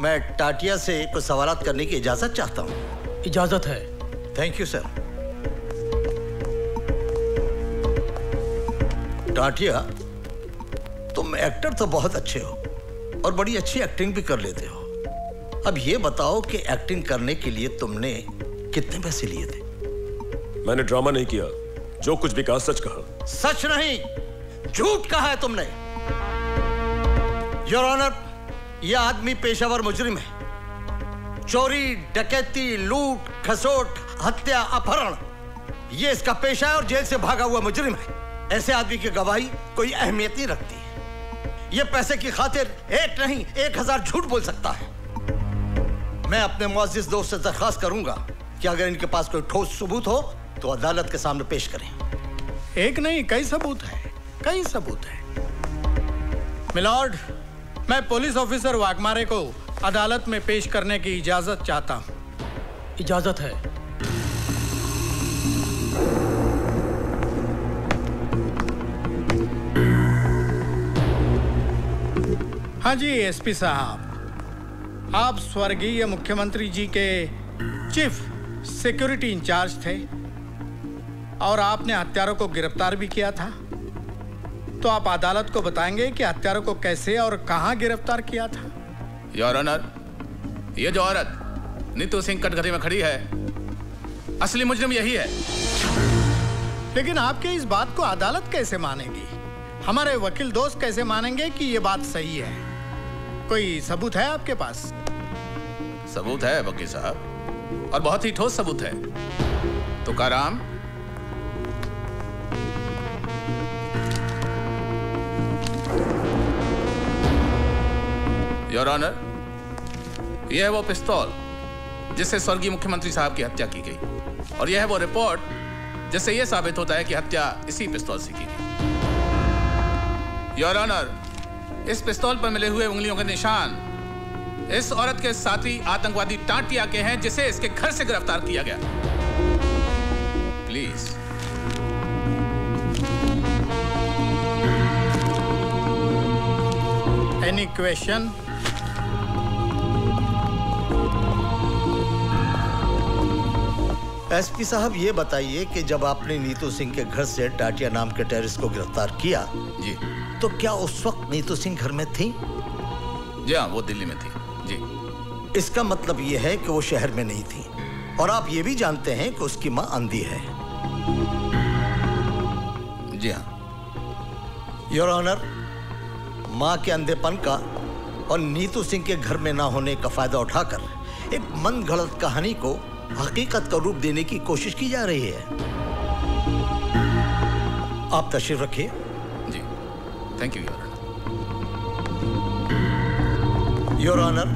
मैं टाटिया से कुछ सवालात करने की इजाजत चाहता हूँ। इजाजत है। Thank you sir. टाटिया, तुम एक्टर तो बहुत अच्छे हो, और बड़ी अच्छी एक्टिंग भी कर लेते हो। अब ये बताओ कि एक्टिंग करने के लिए तुमने कितने पैसे लिए थे? मैंने ड्रामा नहीं किया, जो कुछ भी कहा सच कहा। सच नहीं, झूठ कहा है तुमने। योर ऑनर, यह आदमी पेशावर मुजरिम है। चोरी, डकैती, लूट, खसोट, हत्या, अपहरण, यह इसका पेशा है और जेल से भागा हुआ मुजरिम है। ऐसे आदमी की गवाही कोई अहमियत नहीं रखती। यह पैसे की खातिर एक नहीं 1000 झूठ बोल सकता है। मैं अपने मुअज़्ज़िज़ दोस्त से दरख्वास्त करूंगा कि अगर इनके पास कोई ठोस सबूत हो तो अदालत के सामने पेश करें। एक नहीं, कई सबूत है, कई सबूत है। मिलॉर्ड, मैं पुलिस ऑफिसर वाघमारे को अदालत में पेश करने की इजाजत चाहता हूं। इजाजत है। हाँ जी एसपी साहब, आप स्वर्गीय मुख्यमंत्री जी के चीफ सिक्योरिटी इंचार्ज थे और आपने हत्यारों को गिरफ्तार भी किया था। तो आप अदालत को बताएंगे कि हत्यारों को कैसे और कहां गिरफ्तार किया था? योर ऑनर, ये जो औरत नीतू सिंह कटघरे में खड़ी है, असली मुजरिम यही है। लेकिन आपके इस बात को अदालत कैसे मानेगी? हमारे वकील दोस्त कैसे मानेंगे कि ये बात सही है? कोई सबूत है आपके पास? सबूत है वकील साहब, और बहुत ही ठोस सबूत है। तुकाराम, योर ऑनर, यह है वो पिस्तौल जिससे स्वर्गीय मुख्यमंत्री साहब की हत्या की गई, और यह है वो रिपोर्ट जिससे यह साबित होता है कि हत्या इसी पिस्तौल से की गई। योर ऑनर, इस पिस्तौल पर मिले हुए उंगलियों के निशान इस औरत के साथी आतंकवादी टाटिया के हैं जिसे इसके घर से गिरफ्तार किया गया। प्लीज। Any question? एसपी साहब, ये बताइए कि जब आपने नीतू सिंह के घर से टाटिया नाम के टेररिस्ट को गिरफ्तार किया जी, तो क्या उस वक्त नीतू सिंह घर में थी? जी हाँ, वो दिल्ली में थी। जी। इसका मतलब ये है कि वो शहर में नहीं थी, और आप ये भी जानते हैं कि उसकी मां अंधी है। जी हाँ। योर ऑनर, मां के अंधेपन का और नीतू सिंह के घर में ना होने का फायदा उठाकर एक मन गढ़ंत कहानी को हकीकत का रूप देने की कोशिश की जा रही है। आप तशरीफ रखिए। जी, thank you your honour. Your honour,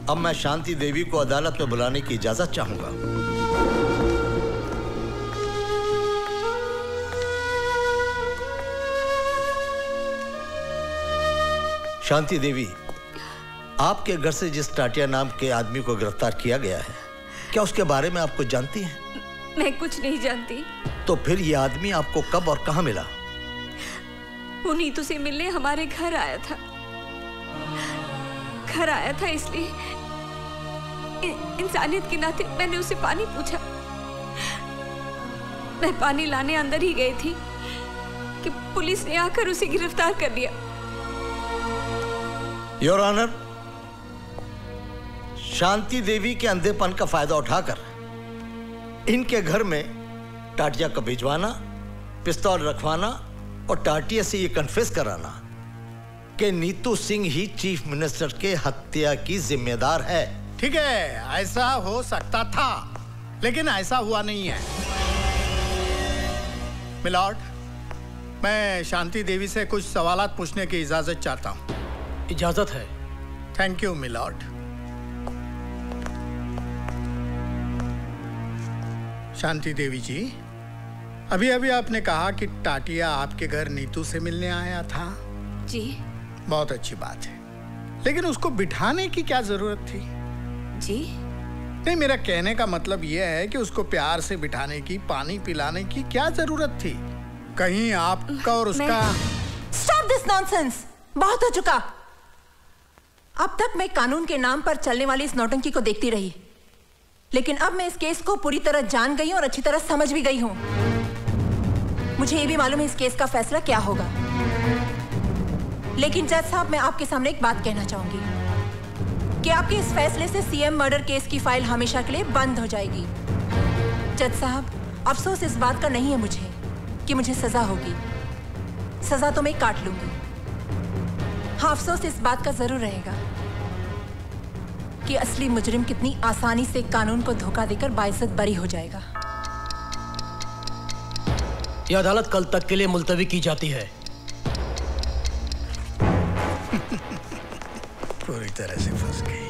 अब मैं शांति देवी को अदालत में बुलाने की इजाजत चाहूंगा। शांति देवी, आपके घर से जिस टाटिया नाम के आदमी को गिरफ्तार किया गया है, क्या उसके बारे में आप कुछ जानती हैं? मैं कुछ नहीं जानती। तो फिर ये आदमी आपको कब और कहां मिला? वो नीतू से मिलने हमारे घर आया था। घर आया था इसलिए इंसानियत के नाते मैंने उसे पानी पूछा। मैं पानी लाने अंदर ही गई थी कि पुलिस ने आकर उसे गिरफ्तार कर लिया। योर ऑनर, शांति देवी के अंधेपन का फायदा उठाकर इनके घर में टाटिया को भिजवाना, पिस्तौल रखवाना और टाटिया से ये कन्फेस कराना कि नीतू सिंह ही चीफ मिनिस्टर के हत्या की जिम्मेदार है। ठीक है, ऐसा हो सकता था, लेकिन ऐसा हुआ नहीं है। मिलॉर्ड, मैं शांति देवी से कुछ सवालात पूछने की इजाजत चाहता हूं। इजाजत है। Thank you milord. Shanti Devi ji, अभी अभी आपने कहा कि टाटिया आपके घर नीतू से मिलने आया था। जी। बहुत अच्छी बात है, लेकिन उसको बिठाने की क्या जरूरत थी? जी नहीं, मेरा कहने का मतलब यह है कि उसको प्यार से बिठाने की, पानी पिलाने की क्या जरूरत थी? कहीं आपका और उसका... स्टॉप दिस नॉनसेंस, बहुत हो चुका। अब तक मैं कानून के नाम पर चलने वाली इस नौटंकी को देखती रही, लेकिन अब मैं इस केस को पूरी तरह जान गई हूं और अच्छी तरह समझ भी गई हूं। मुझे ये भी मालूम है इस केस का फैसला क्या होगा, लेकिन जज साहब, मैं आपके सामने एक बात कहना चाहूंगी कि आपके इस फैसले से सीएम मर्डर केस की फाइल हमेशा के लिए बंद हो जाएगी। जज साहब, अफसोस इस बात का नहीं है मुझे कि मुझे सजा होगी। सजा तो मैं काट लूंगी। हाँ, अफसोस इस बात का जरूर रहेगा कि असली मुजरिम कितनी आसानी से कानून को धोखा देकर बाइज्जत बरी हो जाएगा। यह अदालत कल तक के लिए मुलतवी की जाती है। पूरी तरह से फंस गई।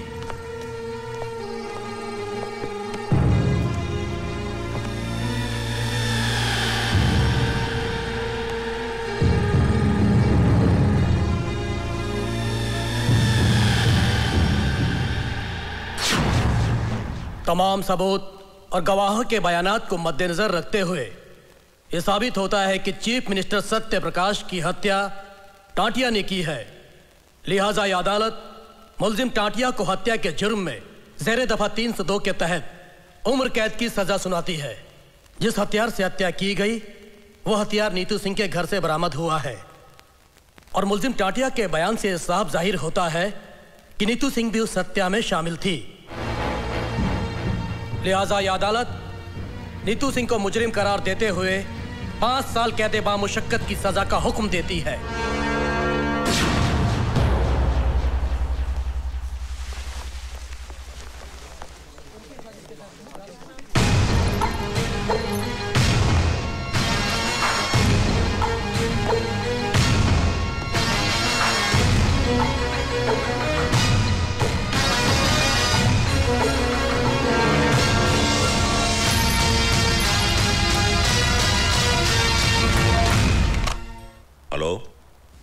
तमाम सबूत और गवाहों के बयानात को मद्देनजर रखते हुए यह साबित होता है कि चीफ मिनिस्टर सत्य प्रकाश की हत्या टाटिया ने की है। लिहाजा यह अदालत मुलजिम टाटिया को हत्या के जुर्म में ज़ेरे दफा 302 के तहत उम्र कैद की सजा सुनाती है। जिस हथियार से हत्या की गई वह हथियार नीतू सिंह के घर से बरामद हुआ है और मुलजिम टाटिया के बयान से साफ जाहिर होता है कि नीतू सिंह भी उस हत्या में शामिल थी। लिहाजा यह अदालत नीतू सिंह को मुजरिम करार देते हुए 5 साल कैद बामुशक्कत की सजा का हुक्म देती है।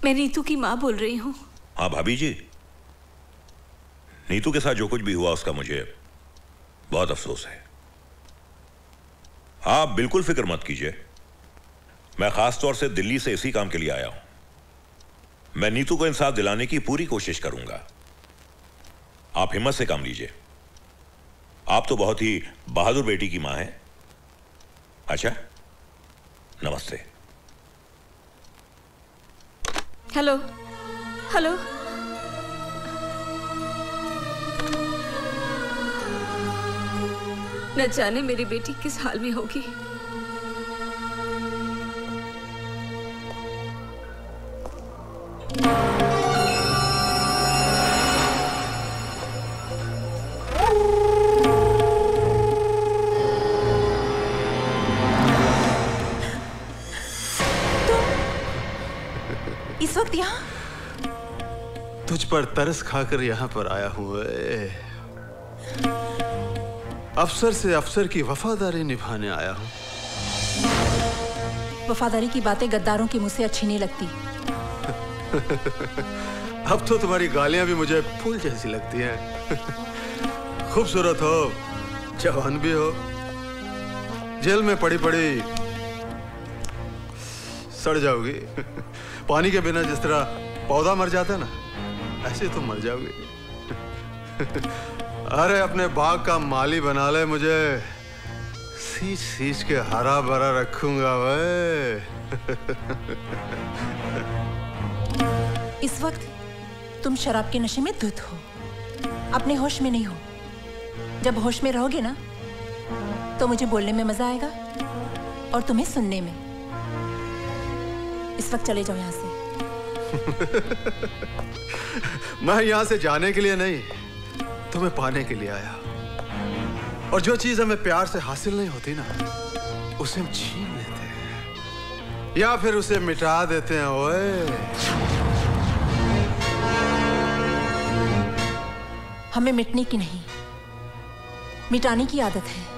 मैं नीतू की माँ बोल रही हूँ। हाँ भाभी जी, नीतू के साथ जो कुछ भी हुआ उसका मुझे बहुत अफसोस है। आप बिल्कुल फिक्र मत कीजिए, मैं खास तौर से दिल्ली से इसी काम के लिए आया हूं। मैं नीतू को इंसाफ दिलाने की पूरी कोशिश करूंगा। आप हिम्मत से काम लीजिए। आप तो बहुत ही बहादुर बेटी की मां हैं। अच्छा, नमस्ते। हेलो हेलो, न जाने मेरी बेटी किस हाल में होगी। इस वक्त यहाँ? तुझ पर तरस खाकर यहाँ पर आया हूँ। अफसर से अफसर की वफादारी निभाने आया हूँ। वफादारी की बातें गद्दारों के मुंह से अच्छी नहीं लगती। अब तो तुम्हारी गालियां भी मुझे फूल जैसी लगती हैं। खूबसूरत हो, जवान भी हो, जेल में पड़ी पड़ी सड़ जाओगी। पानी के बिना जिस तरह पौधा मर जाता ना, ऐसे तुम मर जाओगे। अरे अपने बाग का माली बना ले, मुझे सींच सींच के हरा भरा रखूंगा वे। इस वक्त तुम शराब के नशे में धुत हो, अपने होश में नहीं हो। जब होश में रहोगे ना तो मुझे बोलने में मजा आएगा और तुम्हें सुनने में। इस वक्त चले जाओ यहाँ से। मैं यहाँ से जाने के लिए नहीं, तुम्हें पाने के लिए आया। और जो चीज हमें प्यार से हासिल नहीं होती ना, उसे हम छीन लेते हैं या फिर उसे मिटा देते हैं। ओए, हमें मिटने की नहीं, मिटाने की आदत है।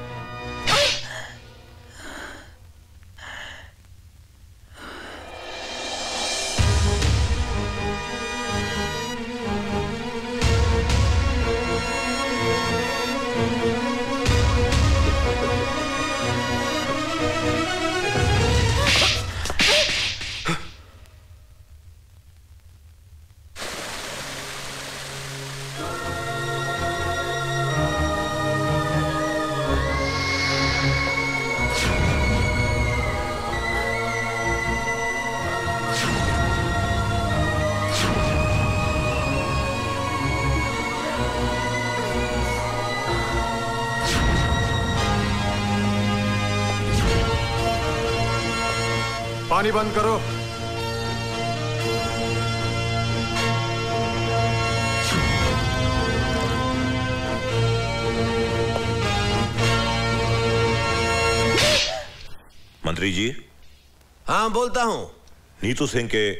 पानी बंद करो। मंत्री जी। हाँ बोलता हूं। नीतू सिंह के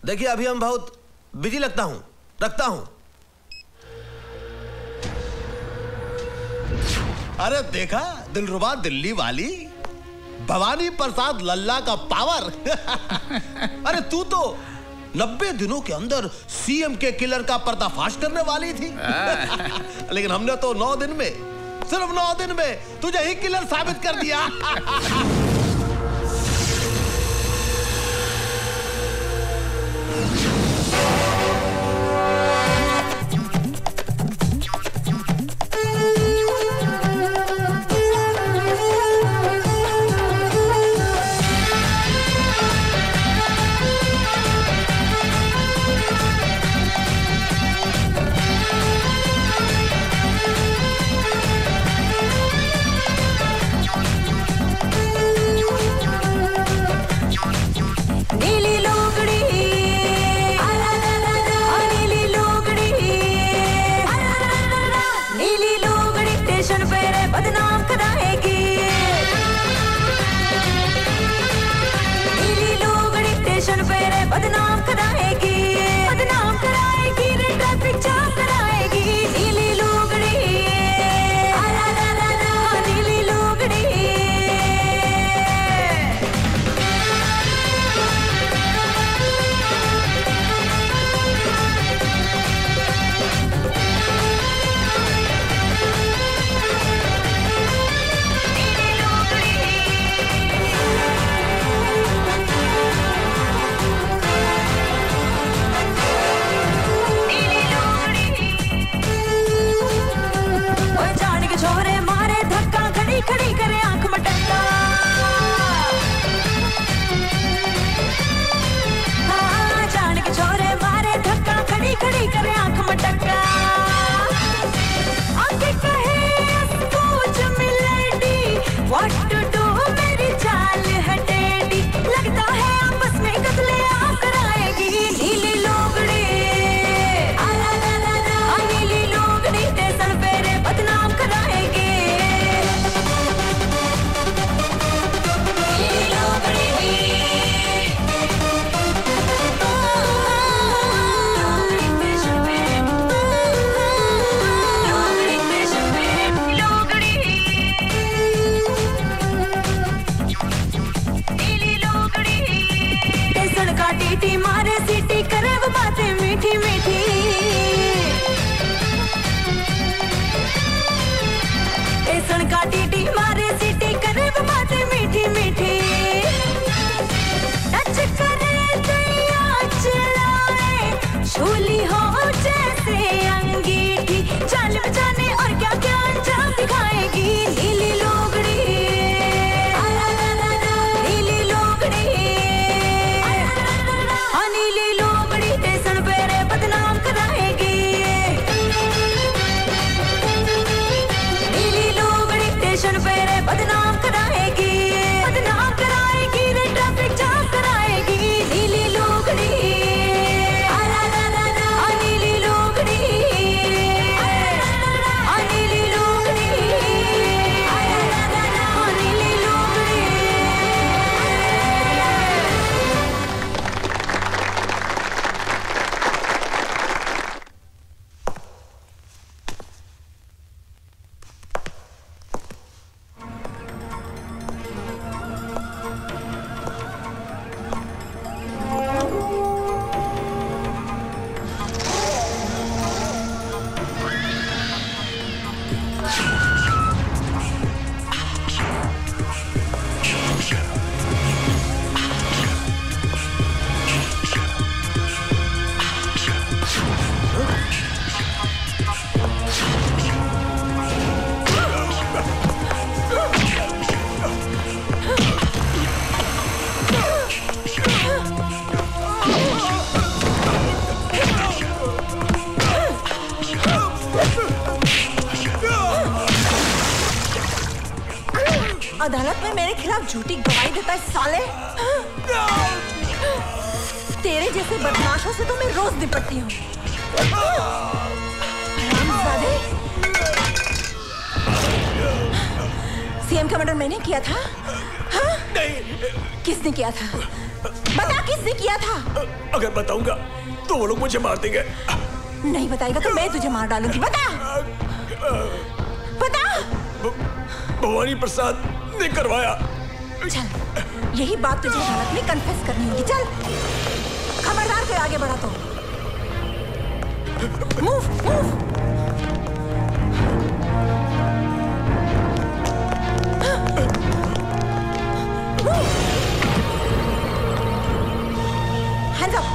देखिए अभी हम बहुत बिजी रखता हूं। अरे देखा दिलरुबा दिल्ली वाली भवानी प्रसाद लल्ला का पावर। अरे तू तो 90 दिनों के अंदर सीएम के किलर का पर्दाफाश करने वाली थी। लेकिन हमने तो 9 दिन में, सिर्फ 9 दिन में तुझे ही किलर साबित कर दिया। अदालत में मेरे खिलाफ झूठी गवाही देता है साले। तेरे जैसे बदमाशों से तो मैं रोज निपटती हूँ। सीएम का मर्डर मैंने किया था? हाँ? नहीं। किसने किया था? बता किसने किया था? अगर बताऊंगा तो वो लोग मुझे मार देंगे। नहीं बताएगा तो मैं तुझे मार डालूंगी। बता। बता। भवानी प्रसाद ने करवाया। चल, यही बात तुझे अदालत में कन्फेस करनी होगी। चल, खबरदार कोई आगे बढ़ा तो। Move, move. Hands up.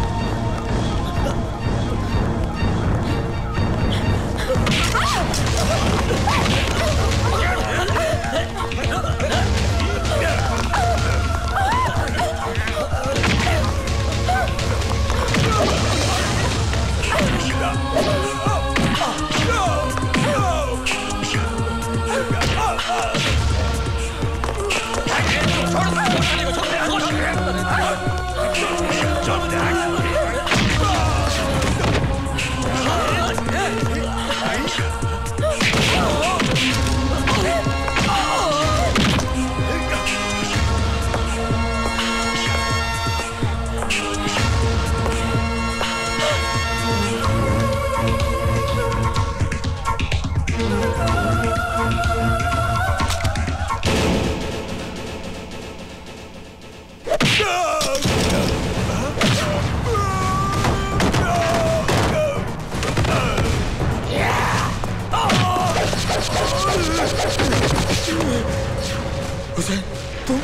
Hussain, तुम?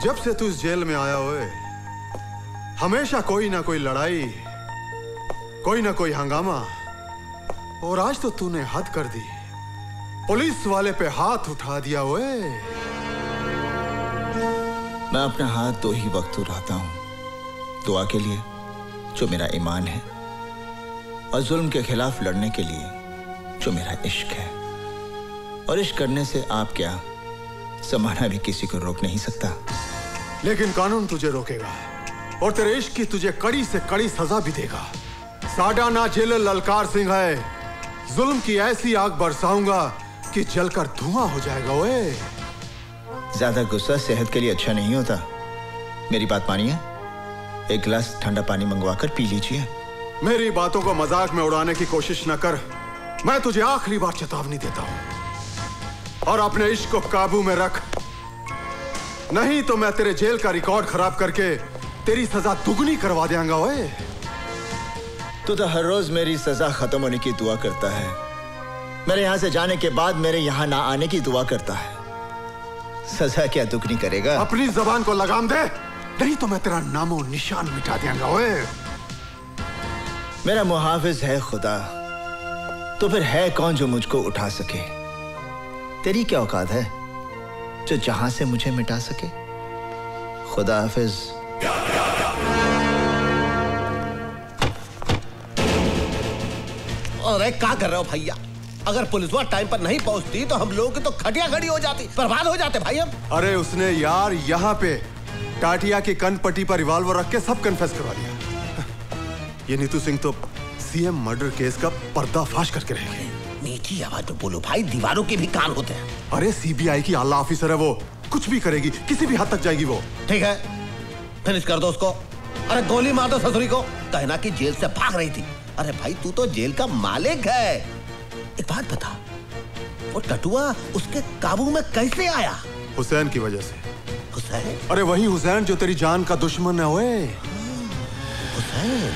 जब से तू इस जेल में आया हुए हमेशा कोई ना कोई लड़ाई, कोई ना कोई हंगामा, और आज तो तूने हद कर दी। पुलिस वाले पे हाथ उठा दिया हुए। मैं अपना हाथ दो ही वक्त उठाता हूं, दुआ के लिए जो मेरा ईमान है, और जुल्म के खिलाफ लड़ने के लिए जो मेरा इश्क है। और इश्क करने से आप क्या, जमाना भी किसी को रोक नहीं सकता। लेकिन कानून तुझे रोकेगा और तेरे इश्क की तुझे कड़ी से कड़ी सजा भी देगा। साडा ना जेलर ललकार सिंह है, जुल्म की ऐसी आग बरसाऊंगा कि जलकर धुआं हो जाएगा। ओए, ज्यादा गुस्सा सेहत के लिए अच्छा नहीं होता। मेरी बात मानिए, एक गिलास ठंडा पानी मंगवाकर पी लीजिए। मेरी बातों को मजाक में उड़ाने की कोशिश न कर। मैं तुझे आखिरी बार चेतावनी देता हूं, और अपने इश्क को काबू में रख, नहीं तो मैं तेरे जेल का रिकॉर्ड खराब करके तेरी सजा दुगनी करवा देंगा। ओए, तू तो हर रोज मेरी सजा खत्म होने की दुआ करता है, मेरे यहां से जाने के बाद मेरे यहां ना आने की दुआ करता है। सजा क्या दुगनी करेगा? अपनी जबान को लगाम दे, नहीं तो मैं तेरा नामो निशान मिटा देंगा। ओए, मेरा मुहाफिज है खुदा, तो फिर है कौन जो मुझको उठा सके? तेरी क्या औकात है जो जहां से मुझे मिटा सके? खुदा हाफिज। अरे क्या कर रहे हो भैया? अगर पुलिस वाला टाइम पर नहीं पहुंचती तो हम लोगों की तो खटिया खड़ी हो जाती, बर्बाद हो जाते भाई हम। अरे उसने यार यहाँ पे टाटिया की कनपट्टी पर रिवॉल्वर रख के सब कन्फेस करवा दिया। ये नीतू सिंह तो सीएम मर्डर केस का पर्दाफाश करके रह गई। मीठी आवाज में बोलो भाई, दीवारों के भी कान होते हैं। अरे सीबीआई की आला ऑफिसर है वो, कुछ भी करेगी, किसी भी हद तक जाएगी वो। ठीक है, फिनिश कर दो उसको। अरे गोली मार दो ससुरी को, कहना कि जेल से भाग रही थी। अरे भाई तू तो जेल का मालिक है। एक बात बता, वो टटुआ उसके काबू में कैसे आया? हुसैन की वजह से। हुसैन? अरे वही हुसैन जो तेरी जान का दुश्मन है। ओए, हुसैन?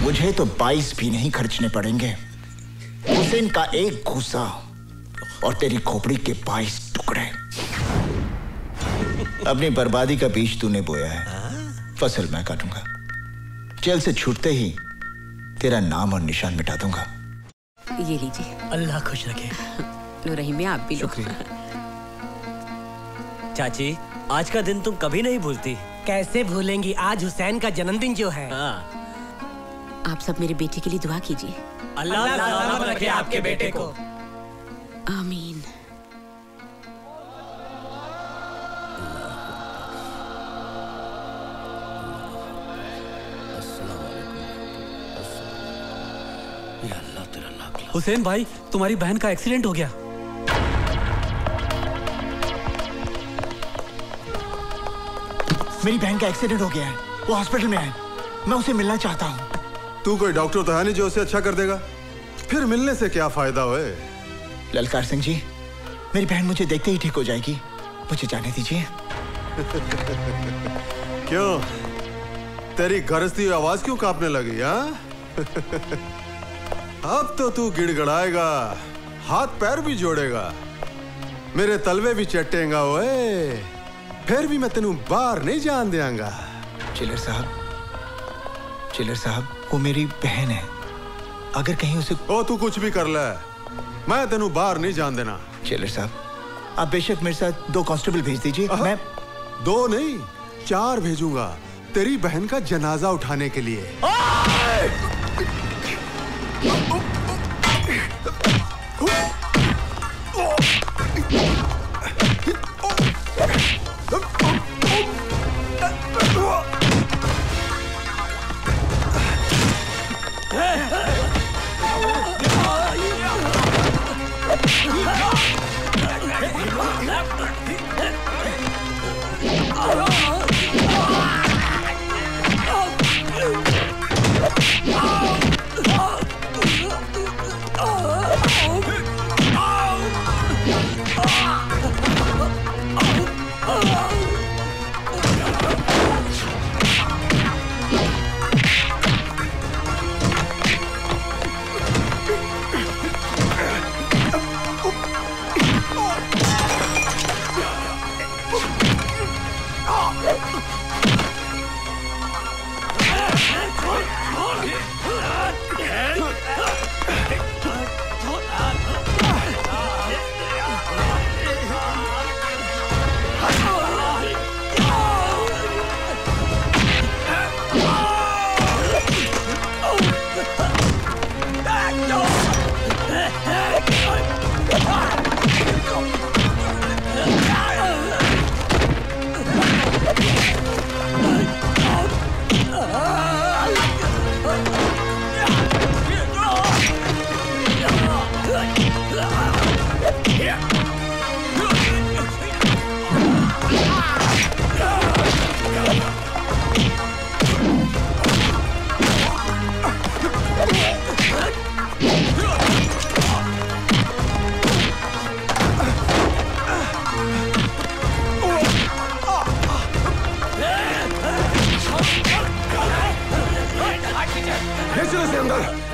मुझे तो 22 भी नहीं खर्चने पड़ेंगे। हुसैन का एक घूसा और तेरी खोपड़ी के 22 टुकड़े। अपनी बर्बादी का बीज तूने बोया है, फसल मैं काटूंगा। जेल से छूटते ही तेरा नाम और निशान मिटा दूंगा। ये लीजिए। अल्लाह खुश रखे। लो रहीम, आप भी लो। चाची, आज का दिन तुम कभी नहीं भूलती। कैसे भूलेंगी, आज हुसैन का जन्मदिन जो है। आप सब मेरे बेटे के लिए दुआ कीजिए। अल्लाह सलामत रखे आपके बेटे को। आमीन। हुसैन भाई, तुम्हारी बहन का एक्सीडेंट हो गया। मेरी बहन का एक्सीडेंट हो गया है, वो हॉस्पिटल में है, मैं उसे मिलना चाहता हूँ। तू कोई डॉक्टर तो है नहीं जो उसे अच्छा कर देगा, फिर मिलने से क्या फायदा होए? ललकार सिंह जी, मेरी बहन मुझे देखते ही ठीक हो जाएगी, मुझे जाने दीजिए। क्यों, तेरी गरजती हुई आवाज क्यों कांपने लगी? हाँ अब तो तू गिड़गड़ाएगा, हाथ पैर भी जोड़ेगा, मेरे तलवे भी चटेगा, ओए फिर भी मैं तेनू बाहर नहीं जान देंगा। चिलर साहब, वो मेरी बहन है, अगर कहीं उसे ओ तू कुछ भी कर ले, मैं तेनू बाहर नहीं जान देना। चिलर साहब, आप बेशक मेरे साथ 2 कांस्टेबल भेज दीजिए। मैं 2 नहीं 4 भेजूंगा तेरी बहन का जनाजा उठाने के लिए।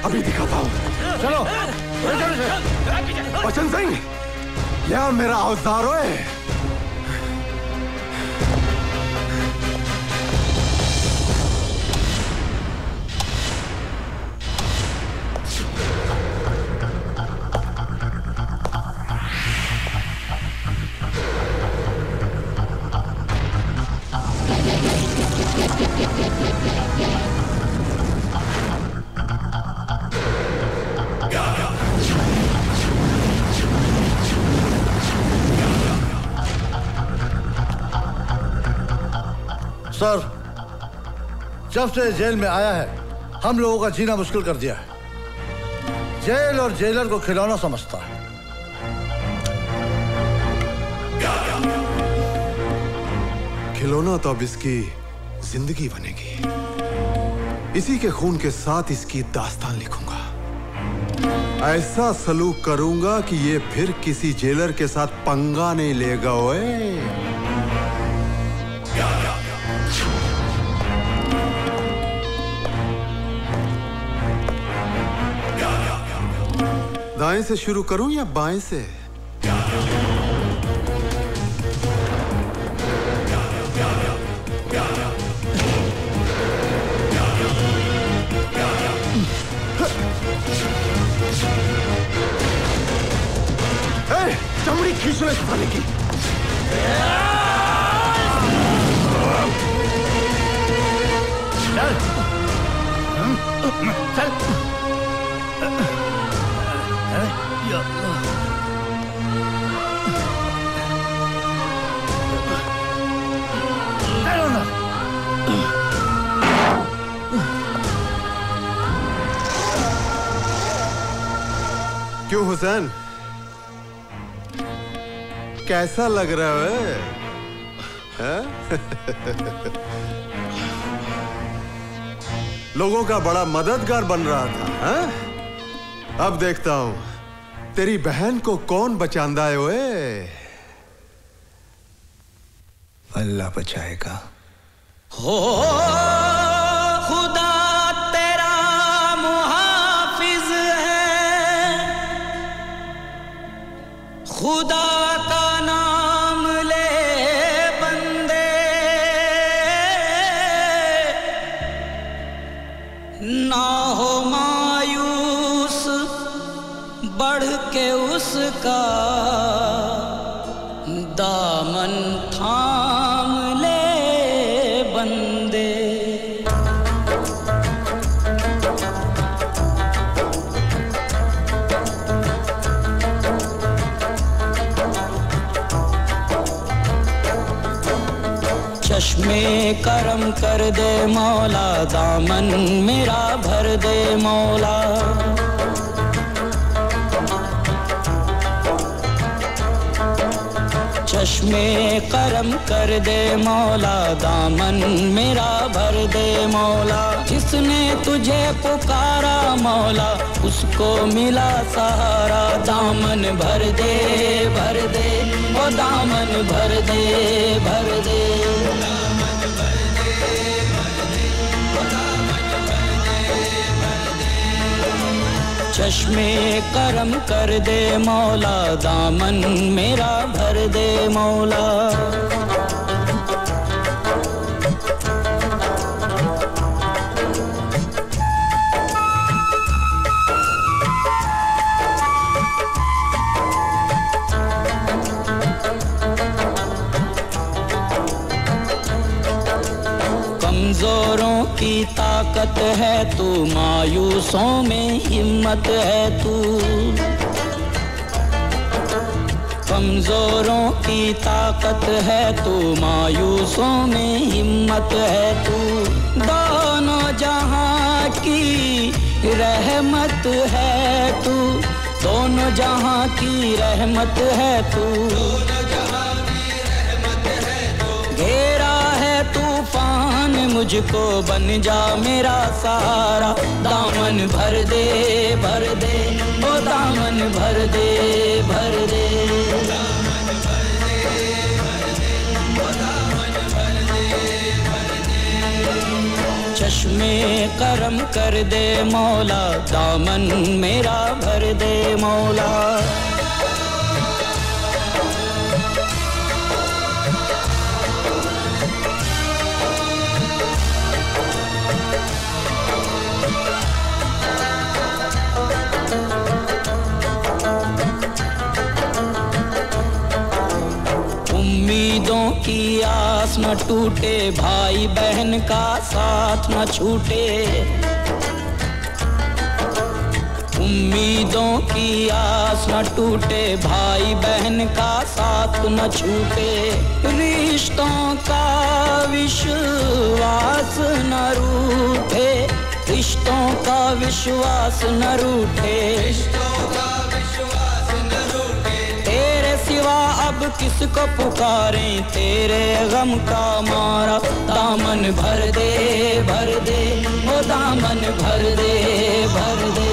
अभी दिखाता हूँ, चलो। बचन सिंह, यह मेरा औजार है। सर, जब से जेल में आया है हम लोगों का जीना मुश्किल कर दिया है। जेल और जेलर को खिलौना समझता है। खिलौना तो अब इसकी जिंदगी बनेगी। इसी के खून के साथ इसकी दास्तान लिखूंगा। ऐसा सलूक करूंगा कि ये फिर किसी जेलर के साथ पंगा नहीं लेगा। ओए दाएं से शुरू करूं या बाएं से? चमड़ी खींचने से की। चल चल। या अल्लाह। चलो ना। क्यों हुसैन, कैसा लग रहा है? लोगों का बड़ा मददगार बन रहा था, हा? अब देखता हूं तेरी बहन को कौन बचांदा है। ओए अल्लाह बचाएगा। हो खुदा तेरा मुहाफिज है, खुदा का नाम ले बंदे, ना हो मायूस बढ़ के उसका दामन थाम ले बंदे। चश्मे करम कर दे मौला, दामन मेरा भर दे मौला। चश्मे करम कर दे मौला, दामन मेरा भर दे मौला। जिसने तुझे पुकारा मौला, उसको मिला सहारा। दामन भर दे ओ दामन भर दे भर दे। चश्मे करम कर दे मौला, दामन मेरा भर दे मौला। कमजोरों की ताकत है तू, मायूसों में हिम्मत है तू। कमजोरों की ताकत है तू, मायूसों में हिम्मत है तू। दोनों जहां की रहमत है तू, दोनों जहां की रहमत है तू। घेरा है तूफान मुझको, बन जा मेरा सहारा। दामन भर दे ओ दामन भर दे भर दे। चश्मे करम कर दे मौला, दामन मेरा भर दे मौला। उम्मीदों की आस न टूटे, भाई बहन का साथ न छूटे। उम्मीदों की आस न टूटे, भाई बहन का साथ न छूटे। रिश्तों का विश्वास न रूठे, रिश्तों का विश्वास न रूठे। तेरे सिवा अब किसको पुकारें, तेरे गम का मारा। दामन भर दे ओ दामन भर दे भर दे।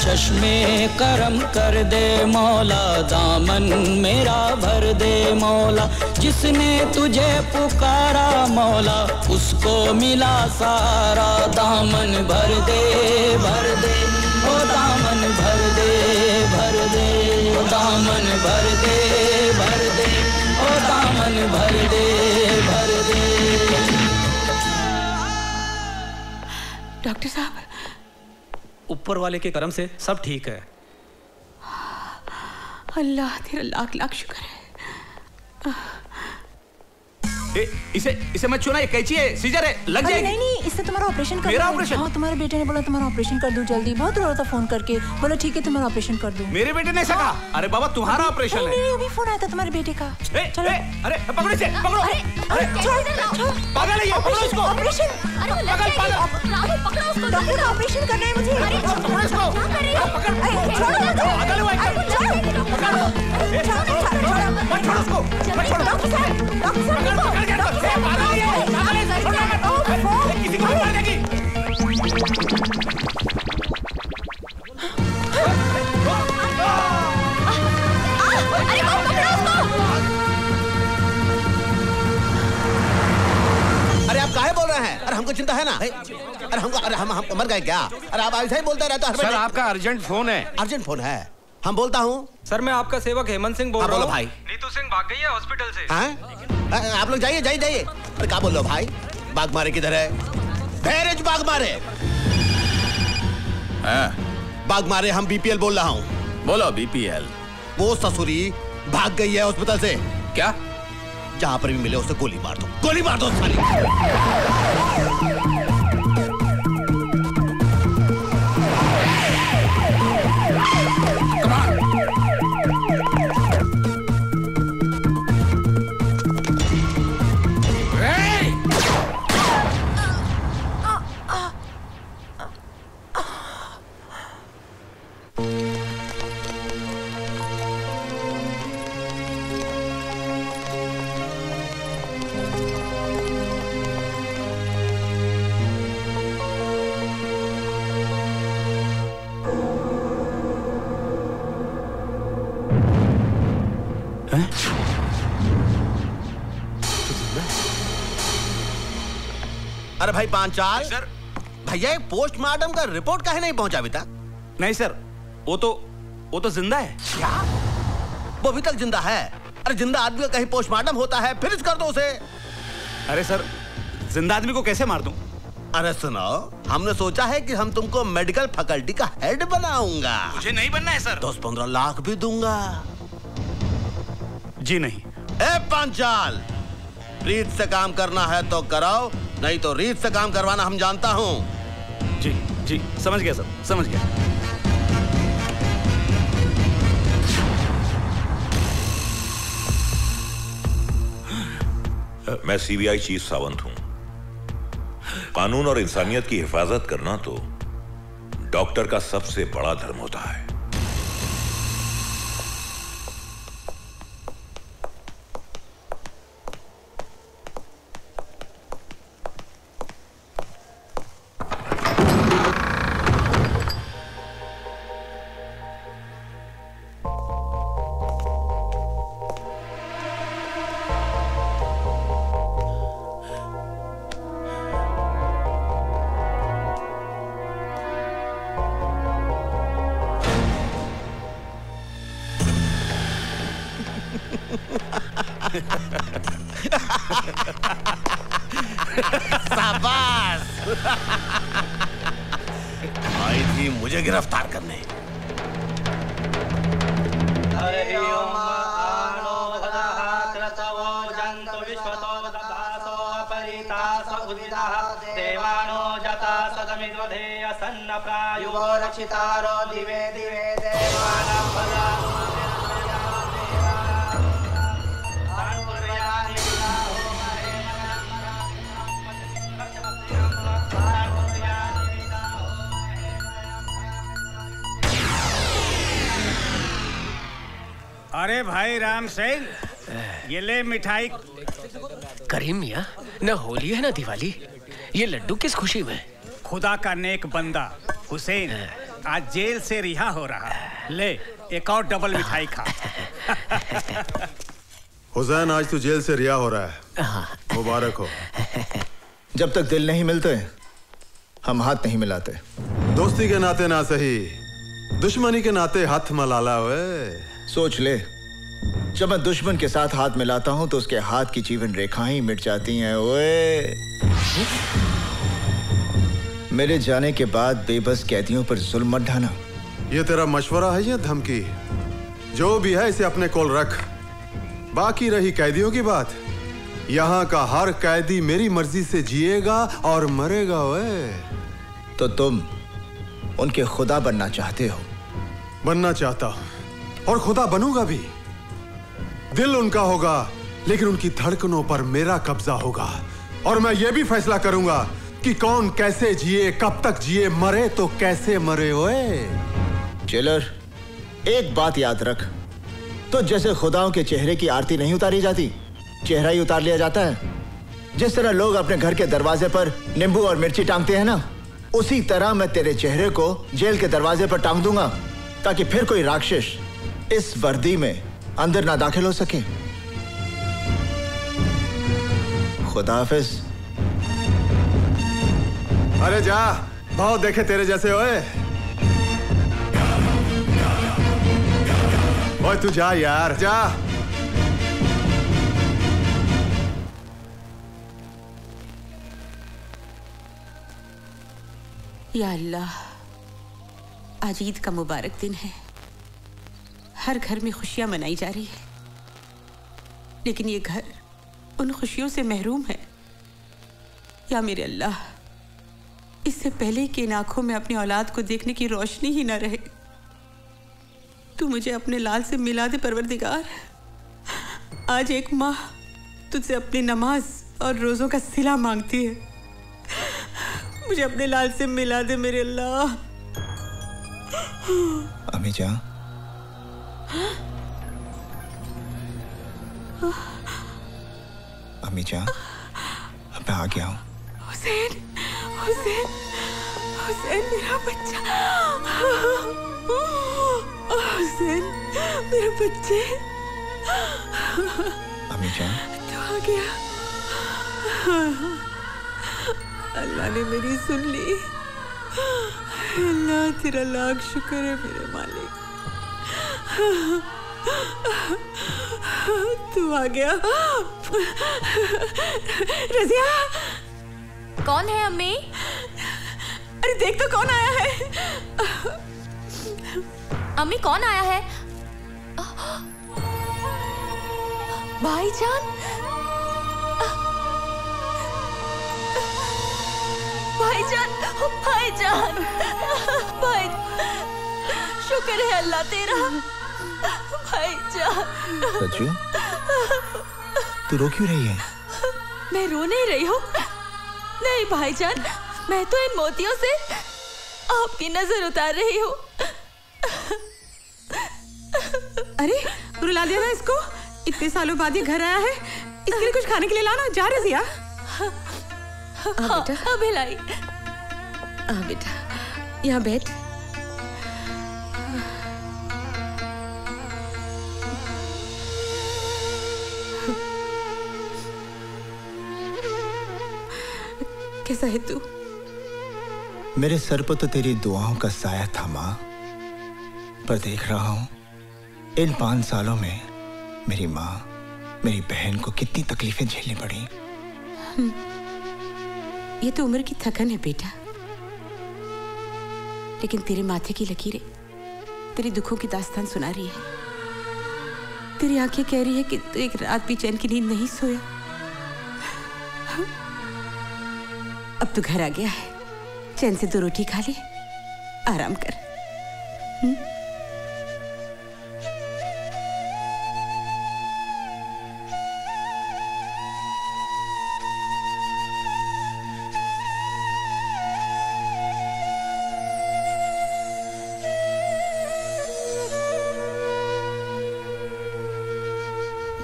चश्मे करम कर दे मौला, दामन मेरा भर दे मौला। जिसने तुझे पुकारा मौला, उसको मिला सारा। दामन भर दे ओ दामन भर दे भर दे। दामन भर दे ओ दामन भर दे भर दे। डॉक्टर साहब, ऊपर वाले के करम से सब ठीक है। अल्लाह तेरा लाख लाख शुक्र है। इसे मत छूना, ये कैंची है, सीजर है, लग जाएगी। नहीं नहीं, इससे तुम्हारा ऑपरेशन कर मेरा ऑपरेशन? हाँ, तुम्हारे बेटे ने बोला तुम्हारा ऑपरेशन कर दूं जल्दी, बहुत रो रहा था फोन करके, बोला ठीक है तुम्हारा ऑपरेशन कर दूं। मेरे बेटे ने ऐसा कहा? अरे बाबा तुम्हारा ऑपरेशन है। नहीं, अभी फोन आया था तुम्हारे बेटे का। चलो अरे पकड़ो इसे, पकड़ो। पागल है ये, पकड़ो इसको। ऑपरेशन, डॉक्टर का ऑपरेशन करना है मुझे। पकड़ो इसको। किसी को मार देगी। अरे आप काहे बोल रहे हैं? अरे हमको चिंता है ना। अरे हम मर गए क्या? अरे आप ऐसा ही बोलते रहते हो। सर आपका अर्जेंट फोन है। अर्जेंट फोन है? हम बोलता हूँ। सर मैं आपका सेवक हेमंत सिंह बोल रहा हूँ। भाई नीतू सिंह भाग गई है हॉस्पिटल से। हैं? आप लोग जाइए जाइए जाइए। अरे क्या बोल रहे हो भाई? बाग मारे किधर है? धैर्य बाग मारे। बाग मारे, हम बीपीएल बोल रहा हूँ। बोलो बीपीएल। वो ससुरी भाग गई है हॉस्पिटल से। क्या? जहाँ पर भी मिले उसे गोली मार दो, गोली मार दो साली। अरे भाई पांचाल सर, भैया पोस्टमार्टम का रिपोर्ट काहे नहीं पहुंचा अभी तक? नहीं सर, वो तो जिंदा है। क्या? वो अभी तक जिंदा है? अरे जिंदा आदमी का कहीं पोस्टमार्टम होता है, फिनिश कर दो उसे। अरे सर, जिंदा आदमी को कैसे मार दूं? अरे सुनो, हमने सोचा है कि हम तुमको मेडिकल फैकल्टी का हेड बनाऊंगा। मुझे नहीं बनना है सर। 10-15 लाख भी दूंगा। जी नहीं। ए पांचाल, रीत से काम करना है तो कराओ, नहीं तो रीत से काम करवाना हम जानता हूँ। जी जी, समझ गया सर, समझ गया। मैं सीबीआई चीफ सावंत हूं। कानून और इंसानियत की हिफाजत करना तो डॉक्टर का सबसे बड़ा धर्म होता है। शाबाश। आई थी मुझे गिरफ्तार करने। देवानो जता सदमिद्वधेय सन्न प्रायुवो रक्षितारो दिवे दिवे देवानां भला। अरे भाई राम सिंह, ये ले मिठाई। करीम मियाँ, न होली है न दिवाली, ये लड्डू किस खुशी में? खुदा का नेक बंदा हुसैन आज जेल से रिहा हो रहा है। ले एक और डबल मिठाई खा। हुसैन आज तू जेल से रिहा हो रहा है, मुबारक हो। जब तक दिल नहीं मिलते हम हाथ नहीं मिलाते। दोस्ती के नाते ना सही, दुश्मनी के नाते हाथ मलाला हुए। सोच ले, जब मैं दुश्मन के साथ हाथ मिलाता हूं तो उसके हाथ की जीवन रेखाएं मिट जाती हैं। ओए, मेरे जाने के बाद बेबस कैदियों पर जुल्म मत ढाना। ये तेरा मशवरा है या धमकी? जो भी है इसे अपने कोल रख। बाकी रही कैदियों की बात, यहाँ का हर कैदी मेरी मर्जी से जिएगा और मरेगा। वे तो तुम उनके खुदा बनना चाहते हो? बनना चाहता हूं और खुदा बनूंगा भी। दिल उनका होगा लेकिन उनकी धड़कनों पर मेरा कब्जा होगा और मैं ये भी फैसला करूंगा कि कौन कैसे जिए, कब तक जिए, मरे तो कैसे मरे। ओए जेलर, एक बात याद रख, तो जैसे खुदाओं के चेहरे की आरती नहीं उतारी जाती, चेहरा ही उतार लिया जाता है। जिस तरह लोग अपने घर के दरवाजे पर नींबू और मिर्ची टांगते हैं ना, उसी तरह मैं तेरे चेहरे को जेल के दरवाजे पर टांग दूंगा ताकि फिर कोई राक्षस इस वर्दी में अंदर ना दाखिल हो सके। खुदा हाफिज। अरे जा, बहुत देखे तेरे जैसे। ओए ओए तू जा यार, जा। या अल्लाह, आज ईद का मुबारक दिन है। हर घर में खुशियां मनाई जा रही है, लेकिन ये घर उन खुशियों से महरूम है। या मेरे अल्लाह, इससे पहले कि इन आंखों में अपनी औलाद को देखने की रोशनी ही न रहे, तू मुझे अपने लाल से मिला दे परवरदिगार। आज एक माँ तुझसे अपनी नमाज और रोजों का सिला मांगती है। मुझे अपने लाल से मिला दे मेरे अल्लाह। अम्मी जान, अम्मी जान, अब मैं आ गया हूँ। हुसैन, हुसैन, हुसैन मेरा बच्चा, हुसैन मेरे बच्चे। अम्मी जान, तू आ गया। अल्लाह ने मेरी सुन ली। अल्लाह तेरा लाख शुक्र है मेरे मालिक। तू आ गया। रज़िया, कौन है अम्मी? अरे देख तो कौन आया है। अम्मी कौन आया है? भाईजान, भाईजान, भाईजान, भाई, शुक्र है अल्लाह तेरा। भाईजान। सच्चू, तू रो क्यों रही है? मैं रो नहीं रही हूँ। नहीं भाईजान, मैं तो इन मोतियों से आपकी नजर उतार रही हूँ। अरे रुला दिया ना इसको। इतने सालों बाद ये घर आया है, इसके लिए कुछ खाने के लिए लाना। जा रज़िया। हाँ, अभी लाई। आ बेटा, यहाँ बैठ। कैसा है तू? मेरे सर पर तो तेरी दुआओं का साया था माँ, पर देख रहा हूँ इन 5 सालों में मेरी माँ, मेरी बहन को कितनी तकलीफें झेलनी पड़ी। ये तो उम्र की थकन है बेटा, लेकिन तेरे माथे की लकीरें तेरी दुखों की दास्तान सुना रही है। तेरी आंखें कह रही है कि तू एक रात भी चैन की नींद नहीं सोया। अब तू घर आ गया है, चैन से 2 रोटी खा ले, आराम कर।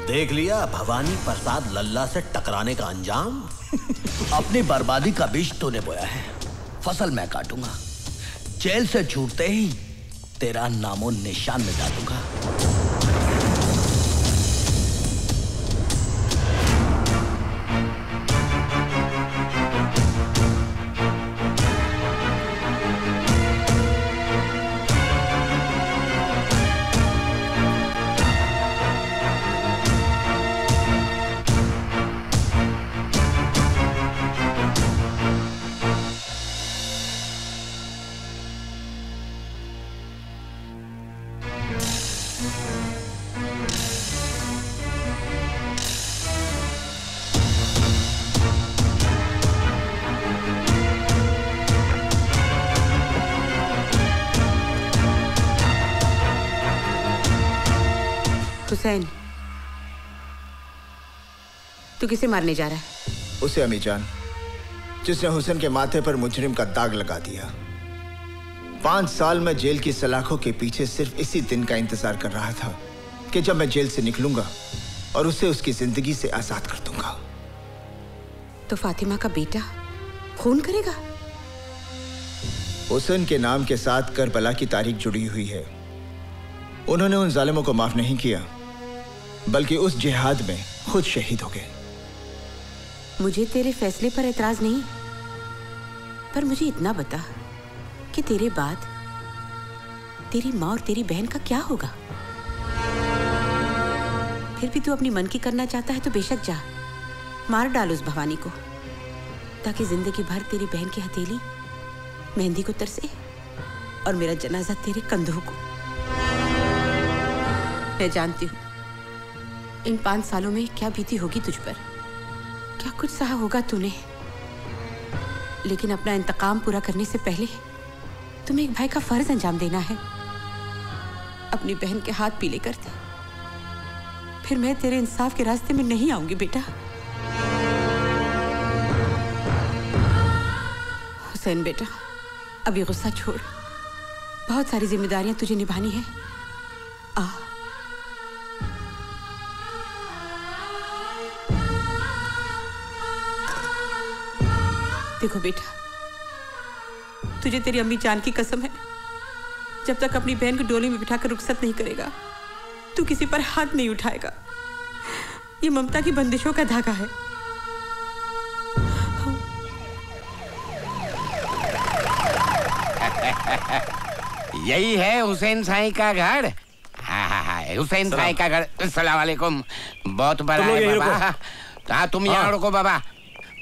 देख लिया भवानी प्रसाद लल्ला से टकराने का अंजाम। अपनी बर्बादी का बीज तूने बोया है, फसल मैं काटूंगा। जेल से छूटते ही तेरा नामो निशान मिटा दूंगा। हुसैन, तू किसे मारने जा रहा है? उसे अम्मी जान, जिसने हुसैन के माथे पर मुजरिम का दाग लगा दिया। 5 साल में जेल की सलाखों के पीछे सिर्फ इसी दिन का इंतजार कर रहा था कि जब मैं जेल से निकलूंगा और उसे उसकी जिंदगी से आजाद कर दूंगा। तो फातिमा का बेटा खून करेगा? हुसैन के नाम के साथ करबला की तारीख जुड़ी हुई है। उन्होंने उन जालिमों को माफ नहीं किया, बल्कि उस जिहाद में खुद शहीद हो गए। मुझे तेरे फैसले पर एतराज नहीं, पर मुझे इतना बता कि तेरे बाद तेरी माँ और तेरी बहन का क्या होगा? फिर भी तू अपनी मन की करना चाहता है तो बेशक जा, मार डाल उस भवानी को, ताकि जिंदगी भर तेरी बहन की हथेली मेहंदी को तरसे और मेरा जनाजा तेरे कंधों को। मैं जानती हूँ इन 5 सालों में क्या बीती होगी तुझ पर, क्या कुछ सहा होगा तूने, लेकिन अपना इंतकाम पूरा करने से पहले तुम्हें एक भाई का फर्ज अंजाम देना है। अपनी बहन के हाथ पीले कर दे, फिर मैं तेरे इंसाफ के रास्ते में नहीं आऊंगी बेटा। हुसैन बेटा, अभी गुस्सा छोड़, बहुत सारी जिम्मेदारियां तुझे निभानी है। आ देखो बेटा, तुझे तेरी अम्मी जान की कसम है, जब तक अपनी बहन को डोली में बिठाकर रुखसत नहीं करेगा तू किसी पर हाथ नहीं उठाएगा। ये ममता की बंदिशों का धागा है। यही है हुसैन साईं का घर। हाँ, हुसैन साईं का घर। अस्सलाम वालेकुम। बहुत बड़ा है बाबा। हाँ, तुम यहाँ रुको बाबा।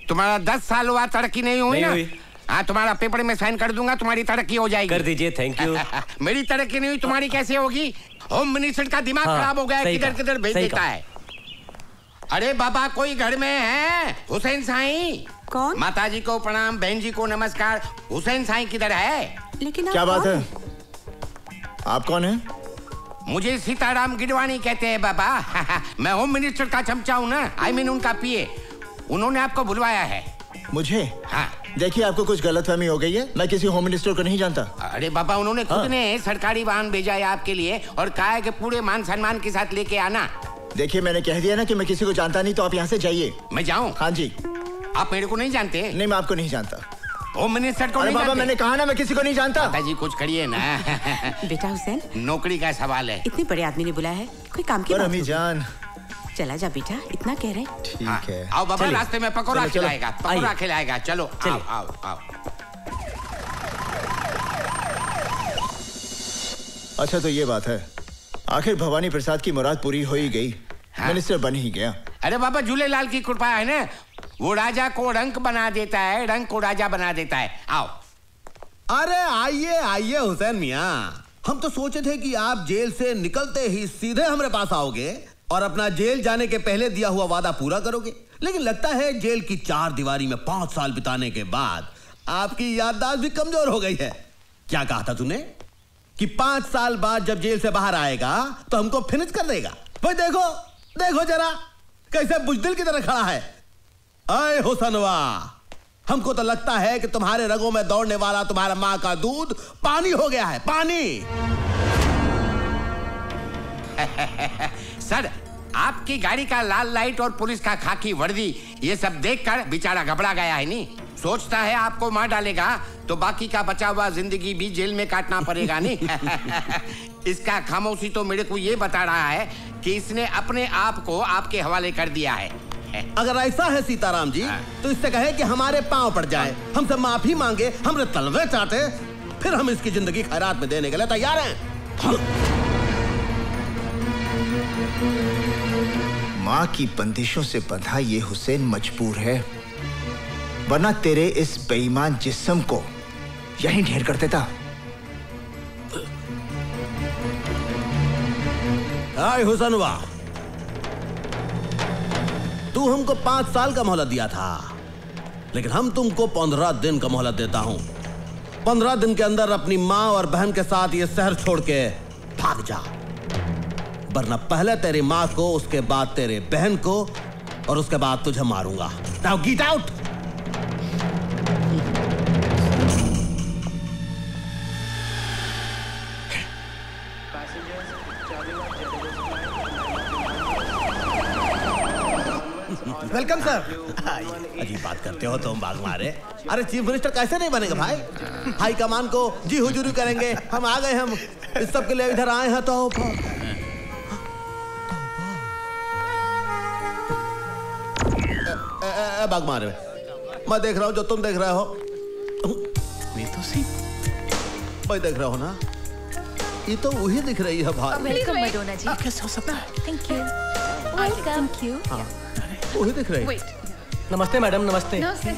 तुम्हारा 10 साल हुआ, तरक्की नहीं हुई ना? हाँ, तुम्हारा पेपर में साइन कर दूंगा, तुम्हारी तरक्की हो जाएगी। कर दीजिए, थैंक यू। मेरी तरक्की नहीं हुई, तुम्हारी कैसे होगी? होम मिनिस्टर का दिमाग खराब हो गया है, किधर किधर भेज देता है। अरे बाबा, कोई घर में है? हुसैन साईं। कौन? माताजी को प्रणाम, बहन जी को नमस्कार। हुसैन साईं किधर है? लेकिन क्या बात है? आप कौन है? मुझे सीताराम गिडवानी कहते हैं बाबा। मैं होम मिनिस्टर का चमचा हूँ ना, आई मीन उनका पीए। उन्होंने आपको बुलवाया है। मुझे? हाँ। देखिए, आपको कुछ गलतफहमी हो गई है। मैं किसी होम मिनिस्टर को नहीं जानता। अरे बाबा, उन्होंने खुद ने सरकारी वाहन भेजा है आपके लिए और कहा है कि पूरे मान सम्मान के साथ लेके आना। देखिए, मैंने कह दिया ना कि मैं किसी को जानता नहीं, तो आप यहाँ से जाइए। मैं जाऊँ? हाँ जी। आप मेरे को नहीं जानते? नहीं, मैं आपको नहीं जानता। होम मिनिस्टर को अरे नहीं बाबा, जानते? मैंने कहा ना मैं किसी को नहीं जानता। माताजी कुछ करिए ना। बेटा हुसैन, नौकरी का सवाल है। इतने बड़े आदमी ने बुलाया है, कोई काम की बात अम्मी जान, चला जा बेटा, इतना कह रहे। ठीक है। आओ बाबा, रास्ते में पकौड़ा खिलाएगा, पकौड़ा खिलाएगा। चलो आओ आओ आओ। अच्छा, तो ये बात है, आखिर भवानी प्रसाद की मुराद पूरी हो ही गई। मिनिस्टर बन ही गया। अरे बाबा, झूलेलाल की कृपा है ना, वो राजा को रंक बना देता है, रंक को राजा बना देता है। आओ। अरे आइए आइए हुसैन मियाँ, हम तो सोचे थे कि आप जेल से निकलते ही सीधे हमारे पास आओगे और अपना जेल जाने के पहले दिया हुआ वादा पूरा करोगे, लेकिन लगता है जेल की 4 दीवारी में 5 साल बिताने के बाद आपकी याददाश्त भी कमजोर हो गई है। क्या कहा था तूने कि 5 साल बाद जब जेल से बाहर आएगा तो हमको फिनिश कर देगा? भाई देखो देखो जरा कैसे बुजदिल की तरह खड़ा है। अय हुसनवा, हमको तो लगता है कि तुम्हारे रगों में दौड़ने वाला तुम्हारा माँ का दूध पानी हो गया है, पानी। सर, आपकी गाड़ी का लाल लाइट और पुलिस का खाकी वर्दी, ये सब देखकर बेचारा घबरा गया है। नहीं सोचता है आपको मार डालेगा तो बाकी का बचा हुआ जिंदगी भी जेल में काटना पड़ेगा। नहीं इसका खामोशी तो मेरे को ये बता रहा है कि इसने अपने आप को आपके हवाले कर दिया है। अगर ऐसा है सीताराम जी, तो इससे कहे कि हमारे पांव पड़ जाए, हमसे माफी मांगे, हमरे तलवे चाटे, फिर हम इसकी जिंदगी खैरात में देने के लिए तैयार हैं। माँ की बंदिशों से बंधा ये हुसैन मजबूर है, वरना तेरे इस बेईमान जिस्म को यहीं ढेर कर देता। हाय हुसैनवा, तू हमको 5 साल का मोहलत दिया था, लेकिन हम तुमको 15 दिन का मोहलत देता हूं। 15 दिन के अंदर अपनी माँ और बहन के साथ ये शहर छोड़ के भाग जा, वरना पहले तेरी माँ को, उसके बाद तेरे बहन को, और उसके बाद तुझे मारूंगा। Now get out. Welcome sir. अजीब बात करते हो तुम बाग मारे। अरे चीफ मिनिस्टर कैसे नहीं बनेगा भाई? हाई कमान को जी हुजूरी करेंगे। हम आ गए, हम इस सब के लिए इधर आए हैं। तो बाग मारे, मैं देख रहा हूँ जो तुम देख रहे हो। नीतू सिंह, मैं देख रहा हूँ ना, ये तो वही दिख रही है भाई। वेलकम मैडोना जी। कैसे हो सकता है? Thank you. Welcome. Thank you. वही दिख रही है। नमस्ते मैडम। नमस्ते। नमस्ते।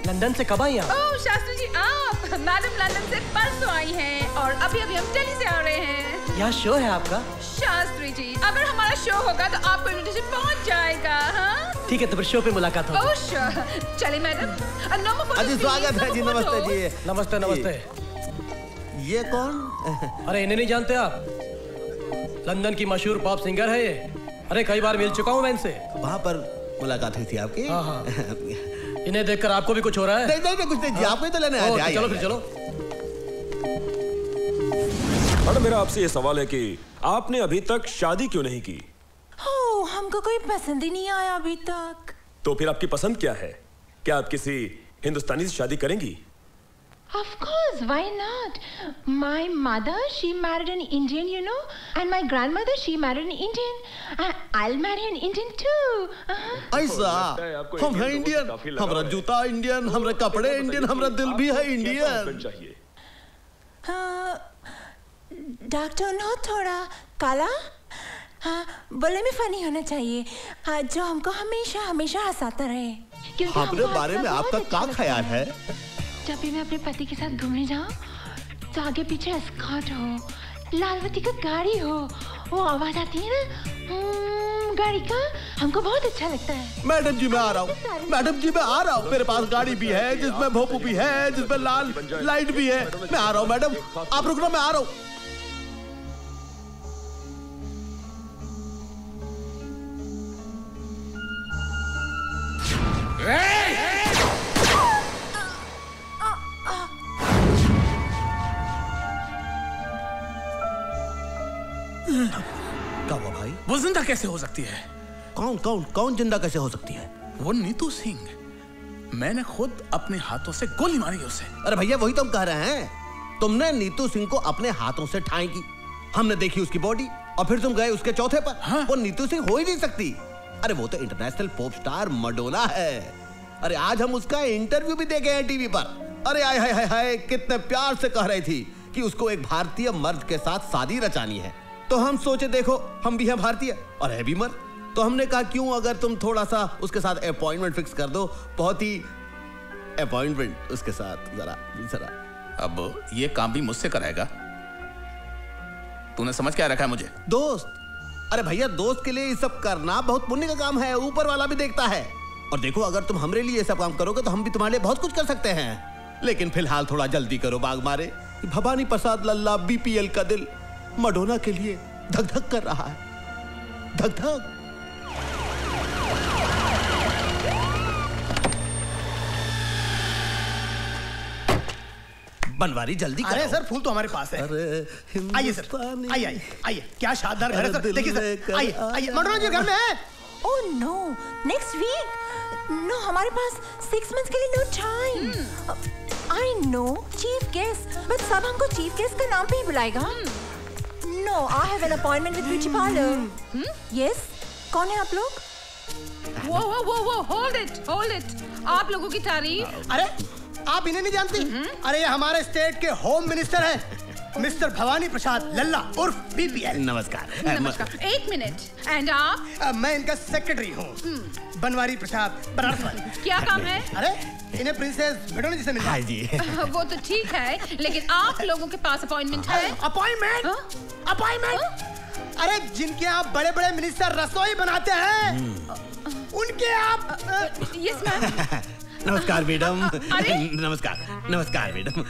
लंदन से कब आई आप? ओह शास्त्री जी, आप? मैडम लंदन से परसों आई हैं और अभी अभी हम दिल्ली से आ रहे हैं। यहाँ शो है आपका? शास्त्री जी, अगर हमारा शो होगा तो आपको इन्विटेशन पहुँच जाएगा। हाँ ठीक है, तो फिर शो पे मुलाकात होगी। Oh sure. चलिए मैडम। अजी स्वागत है जी। नमस्ते जी। नमस्ते। नमस्ते। ये कौन? अरे इन्हें नहीं जानते आप? लंदन की मशहूर पॉप सिंगर है ये। अरे कई बार मिल चुका हूँ मैं इनसे। वहाँ पर मुलाकात हुई थी आपकी? हाँ हाँ। इन्हें देखकर आपको भी कुछ हो रहा है? नहीं कुछ नहीं जी, आपको ही तो लेने आए थे। चलो फिर चलो। मैडम मेरा आपसे ये सवाल है कि आपने अभी तक शादी क्यों नहीं की? हमको कोई पसंद ही नहीं आया अभी तक। तो फिर आपकी पसंद क्या है? क्या आप किसी हिंदुस्तानी से शादी करेंगी? Of course, why not? My mother, she married an Indian, you know, and my grandmother, she married an Indian. I'll marry an Indian too. ऐसा? हम हैं इंडियन, हमारा जूता इंडियन, हमारे कपड़े इंडियन, हमारा दिल भी है इंडियन। डॉक्टर नो थोड़ा काला, हाँ बोले में फनी होना चाहिए, हाँ जो हमको हमेशा हमेशा हंसाता रहे। अपने बारे में आपका क्या ख्याल है? जब भी मैं अपने पति के साथ घूमने जाऊं तो आगे पीछे एस्कॉर्ट हो, लालवती का गाड़ी हो, वो आवाज आती है ना गाड़ी का, हमको बहुत अच्छा लगता है। मैडम जी मैं आ रहा हूँ। मैडम जी मैं आ रहा हूँ। मेरे पास गाड़ी भी है जिसमें भोपू भी है, जिसमें लाल लाइट भी है। मैं आ रहा हूँ मैडम, आप रुकना, मैं आ रहा हूँ। क्या हुआ भाई? वो जिंदा कैसे हो सकती है? कौन जिंदा कैसे हो सकती है? वो नीतू सिंह, मैंने खुद अपने हाथों से गोली मारी उसे। अरे भैया वही तो हम कह रहे हैं, तुमने नीतू सिंह को अपने हाथों से ठाई की, हमने देखी उसकी बॉडी, और फिर तुम गए उसके चौथे पर। हाँ? वो नीतू सिंह हो ही नहीं सकती। अरे वो तो इंटरनेशनल पॉप स्टार मैडोना है। अरे आज हम उसका इंटरव्यू भी देखे हैं टीवी पर। अरे हाय हाय हाय, कितने प्यार से कह रही थी कि उसको एक भारतीय मर्द के साथ शादी रचानी है। तो हम सोचे देखो हम भी हैं भारतीय और है भी मर्द, तो हमने कहा क्यों अगर तुम थोड़ा सा उसके साथ अपॉइंटमेंट फिक्स कर दो, बहुत ही अपॉइंटमेंट उसके साथ जरा। अब ये काम भी मुझसे कराएगा? तूने समझ क्या रखा है मुझे? दोस्त। अरे भैया दोस्त के लिए ये सब करना बहुत पुण्य का काम है, ऊपर वाला भी देखता है। और देखो अगर तुम हमरे लिए ये सब काम करोगे तो हम भी तुम्हारे लिए बहुत कुछ कर सकते हैं। लेकिन फिलहाल थोड़ा जल्दी करो बाग मारे। भवानी प्रसाद लल्ला बीपीएल का दिल मैडोना के लिए धक धक कर रहा है, धक धक। बनवारी जल्दी करो। अरे सर फूल तो हमारे पास है। आइए सर, आइए आइए, क्या शानदार घर है सर। देखिए सर, आइए आइए, मैडोना जी घर में है। Oh no, next week. No हमारे पास 6 months के लिए no time. I no chief guest, but सब हमको चीफ गेस्ट का नाम पे ही बुलाएगा। No, I have an appointment with beauty parlour. Yes, कौन है आप लोग? वो होल्ड इट। आप लोगों की तारीफ। अरे आप इन्हें नहीं जानती? अरे ये हमारे स्टेट के होम मिनिस्टर हैं, मिस्टर भवानी प्रसाद लल्ला उर्फ बीपीएल। नमस्कार। एक मिनट, एंड आप? मैं इनका सेक्रेटरी हूँ, बनवारी प्रसाद बराबर। क्या काम है? अरे इन्हें प्रिंसेस मैडोना जी से मिलना है। जी। वो तो ठीक है, लेकिन आप लोगों के पास अपॉइंटमेंट है? अपॉइंटमेंट? अरे जिनके आप बड़े बड़े मिनिस्टर रसोई बनाते हैं उनके आप। Yes ma'am. नमस्कार मैडम। नमस्कार नमस्कार मैडम।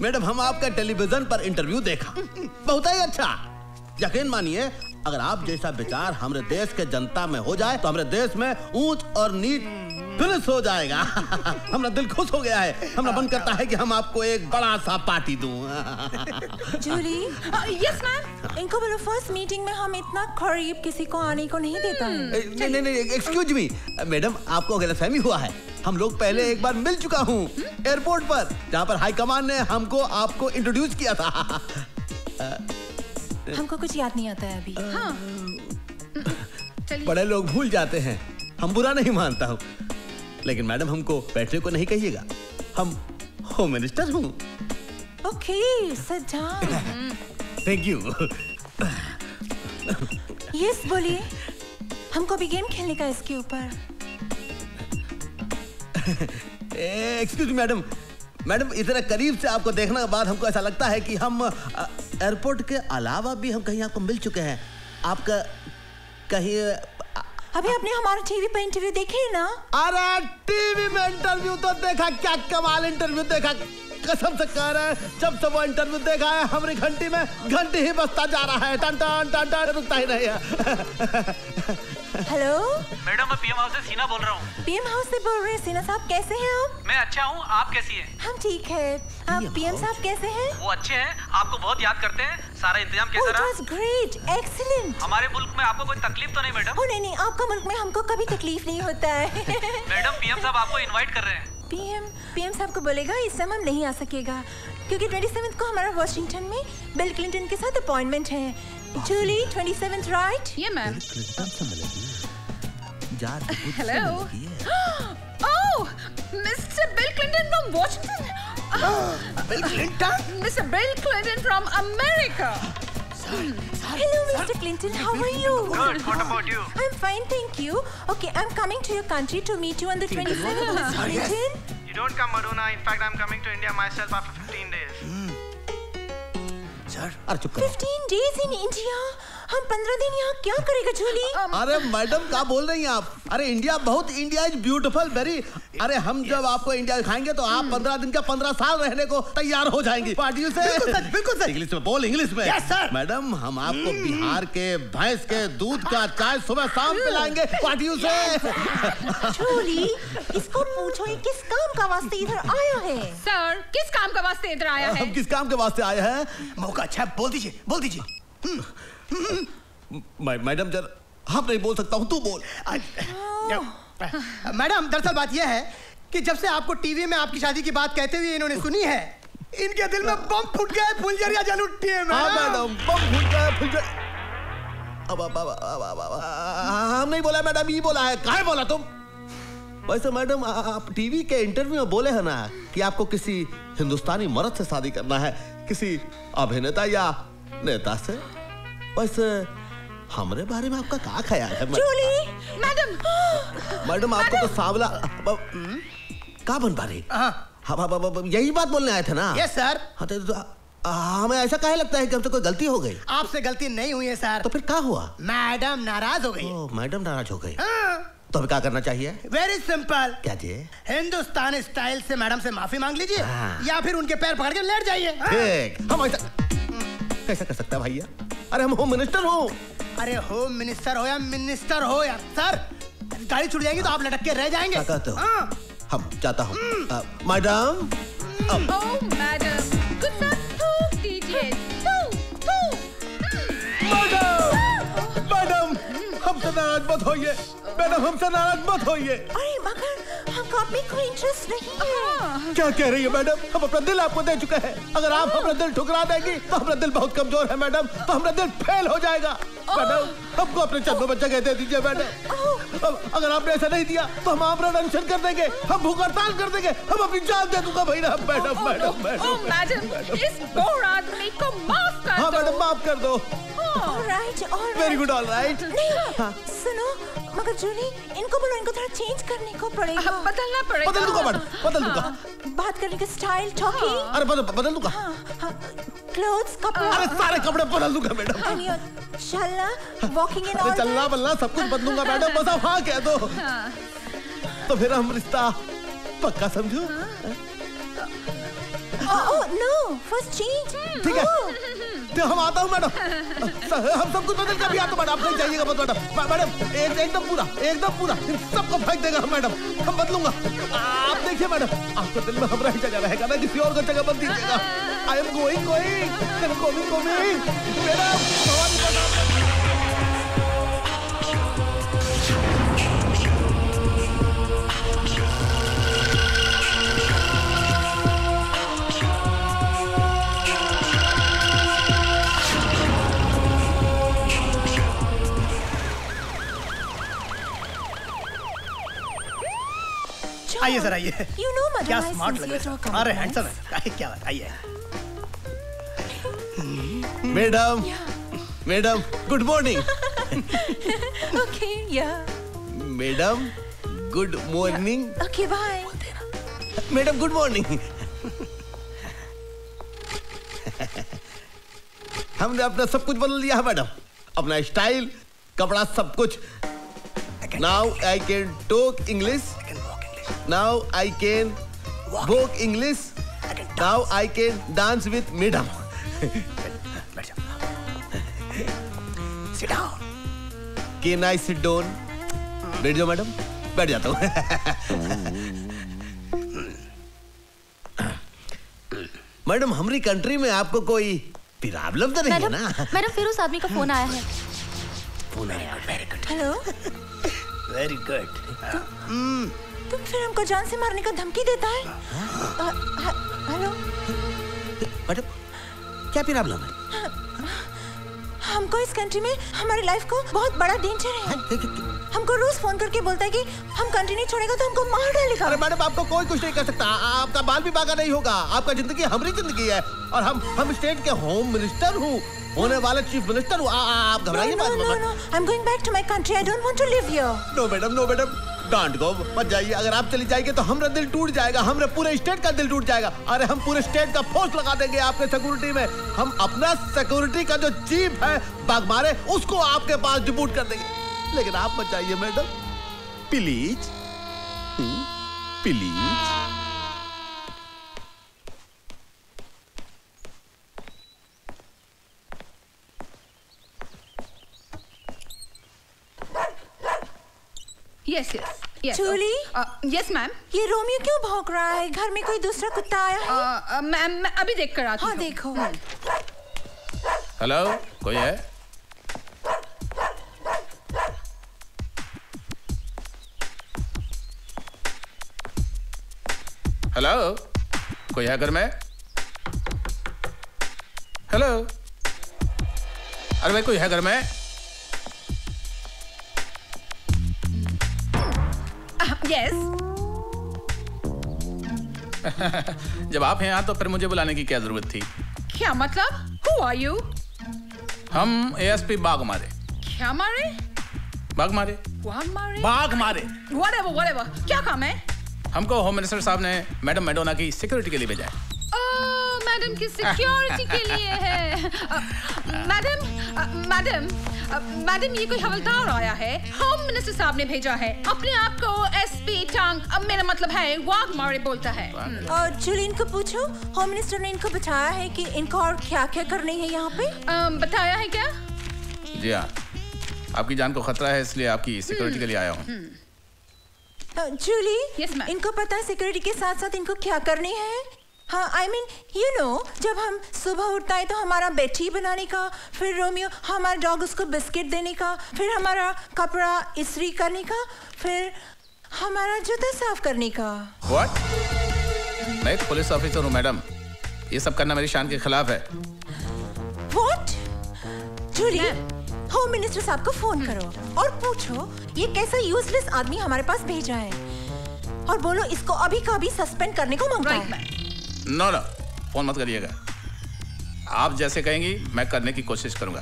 मैडम हम आपका टेलीविजन पर इंटरव्यू देखा, बहुत ही अच्छा। यकीन मानिए अगर आप जैसा विचार हमारे देश के जनता में हो जाए तो हमारे देश में ऊंच और नीच फिनिश हो जाएगा। हमारा दिल खुश हो गया है। हमारा मन करता है कि हम आपको एक बड़ा सा पार्टी दूं। जूली। Yes ma'am. इनको बोलो फर्स्ट मीटिंग में हम इतना करीब किसी को आने को नहीं देता है। नहीं एक्सक्यूज मी मैडम, आपको गलतफहमी हुआ है। हम लोग पहले एक बार मिल चुका हूँ एयरपोर्ट पर, जहाँ पर हाई कमान ने हमको आपको इंट्रोड्यूस किया था। हमको कुछ याद नहीं आता है अभी। चलिए। बड़े लोग भूल जाते हैं, हम बुरा नहीं मानता हूँ, लेकिन मैडम हमको बैठने को नहीं कहिएगा, हम होम मिनिस्टर हूँ। Okay sit down. Thank you. Yes बोलिए, हमको भी गेम खेलने का इसके ऊपर। एक्सक्यूज मी मैडम, मैडम इतना करीब से आपको देखने के बाद हमको ऐसा लगता है कि हम एयरपोर्ट के अलावा भी हम कहीं आपको मिल चुके हैं। आपका कहीं अभी आपने हमारा टीवी पे इंटरव्यू देखे ना? अरे टीवी में इंटरव्यू तो देखा, क्या कमाल इंटरव्यू देखा, कसम से कह रहे हैं। जब से वो इंटरव्यू देखा है हमारी घंटी में घंटी ही बजता जा रहा है, टन टन टन टन, रुकता ही नहीं है। हेलो मैडम, मैं पीएम हाउस से सीना बोल रहा हूँ। पीएम हाउस से बोल रहे हैं। सीना साहब कैसे हैं आप? मैं अच्छा हूँ, आप कैसी हैं? हम ठीक है। आप पीएम साहब कैसे हैं? वो अच्छे हैं, आपको बहुत याद करते हैं। सारा इंतजाम कैसा रहा? It was great, excellent। हमारे मुल्क में आपको कोई तकलीफ तो नहीं मैडम? नहीं नहीं, आपका मुल्क में हमको कभी तकलीफ नहीं होता है। मैडम पीएम साहब आपको इनवाइट कर रहे हैं। पीएम साहब को बोलेगा इस समय हम नहीं आ सकेगा, क्योंकि 27 को हमारा वॉशिंगटन में बिल क्लिंटन के साथ अपॉइंटमेंट है। जूली 27 राइट? ये ma'am. Hello. Oh, mister bill Clinton from Washington. Bill Clinton? Mister bill Clinton from America. Hello, Mr. Clinton. How are you? Good. What about you? I'm fine, thank you. Okay, I'm coming to your country to meet you on the 27th, Mr. Clinton. You don't come, Aruna. In fact, I'm coming to India myself after 15 days. अरे चुप करो। 15 days in India? हम 15 दिन यहाँ क्या करेगा जूली? अरे madam क्या बोल रही हैं आप? अरे इंडिया बहुत, इंडिया इज ब्यूटीफुल वेरी। अरे हम जब आपको इंडिया दिखाएंगे तो आप 15 दिन का 15 साल रहने को तैयार हो जाएंगी। पार्टियों से बिल्कुल सर। इंग्लिश में बोल, इंग्लिश में। Yes sir. मैडम हम आपको बिहार के भैंस के दूध का चाय सुबह शाम पिलाएंगे पार्टियों से। जूली इसको पूछो ये किस काम का वास्ते इधर आया है? सर किस काम का वास्ते इधर आया है? हम किस काम के वास्ते आए हैं? मौका अच्छा, बोल दीजिए बोल दीजिए। मैडम जर हम नहीं बोल सकता हूँ, तू बोल। मैडम दरअसल बात यह है कि जब से आपको टीवी में आपकी शादी की बात कहते हुए इन्होंने सुनी है, इनके दिल में बम फूट गया है, फुलझड़ियां जल उठी है मैडम। बम फूट गया है, फुलझड़ियां। हम नहीं बोला मैडम, ये बोला है। कहाँ बोला तुम? वैसे मैडम आप टीवी के इंटरव्यू में बोले हैं ना कि आपको किसी हिंदुस्तानी मर्द से शादी करना है, किसी अभिनेता या नेता से। वैसे हमारे बारे में आपका क्या ख्याल है? जूली मैडम। मैडम आपको तो सांवला का बन पा रही? यही बात बोलने आए थे ना? Yes sir. हाँ तो हमें ऐसा काहे लगता है कि हमसे कोई गलती हो गई? आपसे गलती नहीं हुई है सर। तो फिर क्या हुआ? मैडम नाराज हो गई। मैडम नाराज हो गई। तो हमें क्या करना चाहिए? Very simple. क्या जी? हिंदुस्तानी स्टाइल से मैडम से माफी मांग लीजिए या फिर उनके पैर पकड़ के लेट जाइए। ठीक। हम ऐसा कैसा कर सकता है भैया? अरे हम होम मिनिस्टर हो। अरे होम मिनिस्टर हो या मिनिस्टर हो यार सर, गाड़ी छूट जाएगी तो आप लटक के रह जाएंगे। क्या कहते हो? हम चाहता हूँ मैडम। ओह मैडम कुछ थूक दीजिए। मैडम हमसे नाराज मत होइए। मैडम हमसे नाराज मत होइए। अरे मगर हमको आप में कोई इंटरेस्ट नहीं है। क्या कह रही है मैडम? हम अपना दिल आपको दे चुके हैं। अगर आप अपना दिल ठुकरा देंगी तो हमारा दिल बहुत कमजोर है मैडम, तो हमारा दिल फेल हो जाएगा। मैडम हमको अपने चंदों में जगह दे दीजिए मैडम। अगर आपने ऐसा नहीं दिया तो हम आपका अनशन कर देंगे, हम भूख हड़ताल कर देंगे, हम अपनी जान दे दूंगा भैया। मैडम मैडम मैडम इस बोर आदमी को माफ कर दो। हाँ मैडम माफ कर दो। Alright alright. Very good alright. नहीं सुनो मगर जूली इनको बोलो, इनको थोड़ा चेंज करने को पड़ेगा। बदलना पड़ेगा। बदल दूंगा मैडम, बदल दूंगा। बात करने का स्टाइल, टॉकिंग। अरे बदल दूंगा। clothes, कपड़ा। अरे सारे कपड़े बदल दूंगा मैडम। And your चलना, walking and all अरे चलना बल्ला सब कुछ बदलूंगा मैडम, बस आप हाँ कह दो। तो फिर हम रिश्ता पक्का समझो। Oh no, first change। ठीक है, तो हम आता हूँ मैडम। हम सब कुछ बदल कर भी आते मैडम, आप कहीं जाइएगा मत मैडम। मैडम एकदम पूरा इन सबको फेंक देगा मैडम, हम बदलूंगा। आप देखिए मैडम, आपको दिल में हमारा ही जगह रहेगा ना, किसी और को जगह मत दीजिएगा। I am going madam. आइए सर, आइए। You know, madam, क्या I स्मार्ट लग रहे हैं। अरे हैंडसम है। क्या बात, आइए। Madam good morning. Okay, yeah. Madam good morning. Okay, bye. Madam good morning. हमने अपना सब कुछ बदल लिया है मैडम, अपना स्टाइल, कपड़ा, सब कुछ। Now I can talk English. Now I can walk English. Now I can dance with madam. Sit down. Can I sit down? बैठ जाओ मैडम। बैठ जाता हूँ। मैडम हमारी कंट्री में आपको कोई प्रॉब्लम तो नहीं है ना? मैडम फिर उस आदमी का फोन आया है। फोन आया, very good. Hello. Very good. तुम फिर हमको जान से मारने का धमकी देता है? हेलो। मैडम क्या प्रॉब्लम है? हमको इस कंट्री में हमारी लाइफ को बहुत बड़ा डेंजर है। हमको रोज फोन करके बोलता है कि हम कंट्री नहीं छोड़ेगा तो हमको मार डालेगा। अरे मैडम आपको कोई कुछ नहीं कर सकता, आपका बाल भी बाका नहीं होगा। आपका जिंदगी हमारी जिंदगी है और हम स्टेट के होम मिनिस्टर हूँ, होने वाले चीफ मिनिस्टर हूँ। आप घबराइए मत। No, I'm going back to my country. I don't want to live here. No madam don't go, मत जाइए। अगर आप चली जाएंगे तो हमारा दिल टूट जाएगा, हमारे पूरे स्टेट का दिल टूट जाएगा। अरे हम पूरे स्टेट का फोर्स लगा देंगे आपके सिक्योरिटी में। हम अपना सिक्योरिटी का जो चीफ है बागमारे, उसको आपके पास डिप्यूट कर देंगे। लेकिन आप मत जाइए madam, please please. Yes. Julie? Yes, ma'am. ये रोमियो क्यों भौंक रहा है? घर में कोई दूसरा कुत्ता आया है? मैम मैं अभी देख कर आती हूँ। हाँ देखो। हेलो, कोई है? हेलो, कोई है घर में? हेलो, अरे भाई कोई है घर में? Yes. जब आप हैं यहाँ तो फिर मुझे बुलाने की क्या जरूरत थी? क्या मतलब? Who are you? हम ASP बाग मारे। क्या मारे? बाग मारे। बाग मारे? Whatever. क्या काम है? हमको होम मिनिस्टर साहब ने मैडम मैडोना की सिक्योरिटी के लिए भेजा है। मैडम की सिक्योरिटी के लिए है। मैडम ये कोई हवलदार आया है, होम मिनिस्टर साहब ने भेजा है। अपने आप को SP टांग, अब मेरा मतलब है वाग मारे बोलता है। और जूली इनको पूछो, होम मिनिस्टर ने इनको बताया है कि इनको और क्या क्या करनी है यहाँ पे? बताया है क्या? जी हाँ, आपकी जान को खतरा है इसलिए आपकी सिक्योरिटी के लिए आया हूँ। जूली, इनको पता है सिक्योरिटी के साथ साथ इनको क्या करनी है? हाँ, I mean, you know, जब हम सुबह उठता है तो हमारा बेड टी बनाने का, फिर रोमियो हमारा डॉग उसको बिस्किट देने का, फिर हमारा कपड़ा इस्त्री करने का, फिर हमारा जूता साफ करने का। What? मैं तो पुलिस ऑफिसर हूँ मैडम, ये सब करना मेरी शान के खिलाफ है। What? जूली, होम मिनिस्टर साहब को फोन करो और पूछो ये कैसा यूजलेस आदमी हमारे पास भेजा है, और बोलो इसको अभी का अभी सस्पेंड करने को मांगता है। नो, फोन मत करिएगा। आप जैसे कहेंगी मैं करने की कोशिश करूंगा।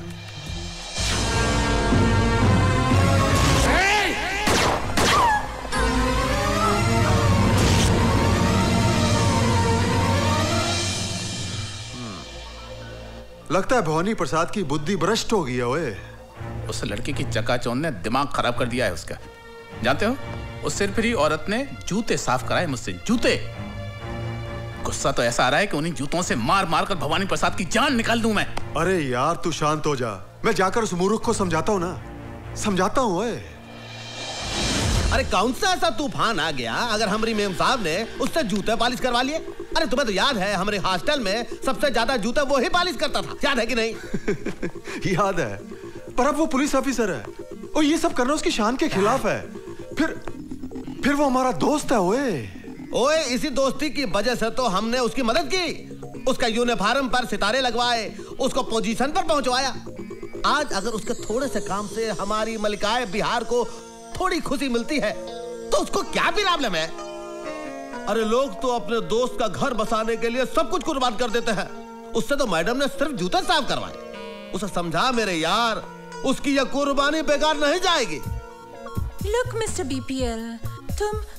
लगता है भवानी प्रसाद की बुद्धि भ्रष्ट हो गई है। ओए, उस लड़की की चकाचौंध ने दिमाग खराब कर दिया है उसका। जानते हो, उस सिरफिरी औरत ने जूते साफ कराए मुझसे, जूते। गुस्सा तो ऐसा आ रहा है कि उन्हीं जूतों से मार मार कर भवानी प्रसाद की जान निकाल दूं मैं। अरे यार तू शांत हो जा, मैं जाकर उस मूर्ख को समझाता हूँ ना, समझाता हूँ। ओए, अरे कौन सा ऐसा तूफान आ गया अगर हमारी मेम साहब ने उससे जूते पॉलिश करवा लिए? अरे तुम्हें तो याद है हमारे हॉस्टल में सबसे ज्यादा जूते वो ही पॉलिश करता था, याद है कि नहीं? याद है, पर अब वो पुलिस ऑफिसर है और ये सब करना उसकी शान के खिलाफ है। फिर वो हमारा दोस्त है। ओए, इसी दोस्ती की वजह से तो हमने उसकी मदद की, उसका यूनिफॉर्म पर सितारे लगवाए, उसको पोजीशन पर पहुंचवाया। आज अगर उसके थोड़े से काम से हमारी मलिकाए बिहार को थोड़ी खुशी मिलती है तो उसको क्या प्रॉब्लम है? अरे लोग तो अपने दोस्त का घर बसाने के लिए सब कुछ कुर्बान कर देते हैं। उससे तो मैडम ने सिर्फ जूते साफ करवाए। उसे समझा मेरे यार, उसकी यह कुर्बानी बेकार नहीं जाएगी। लुक मिस्टर बीपीएल,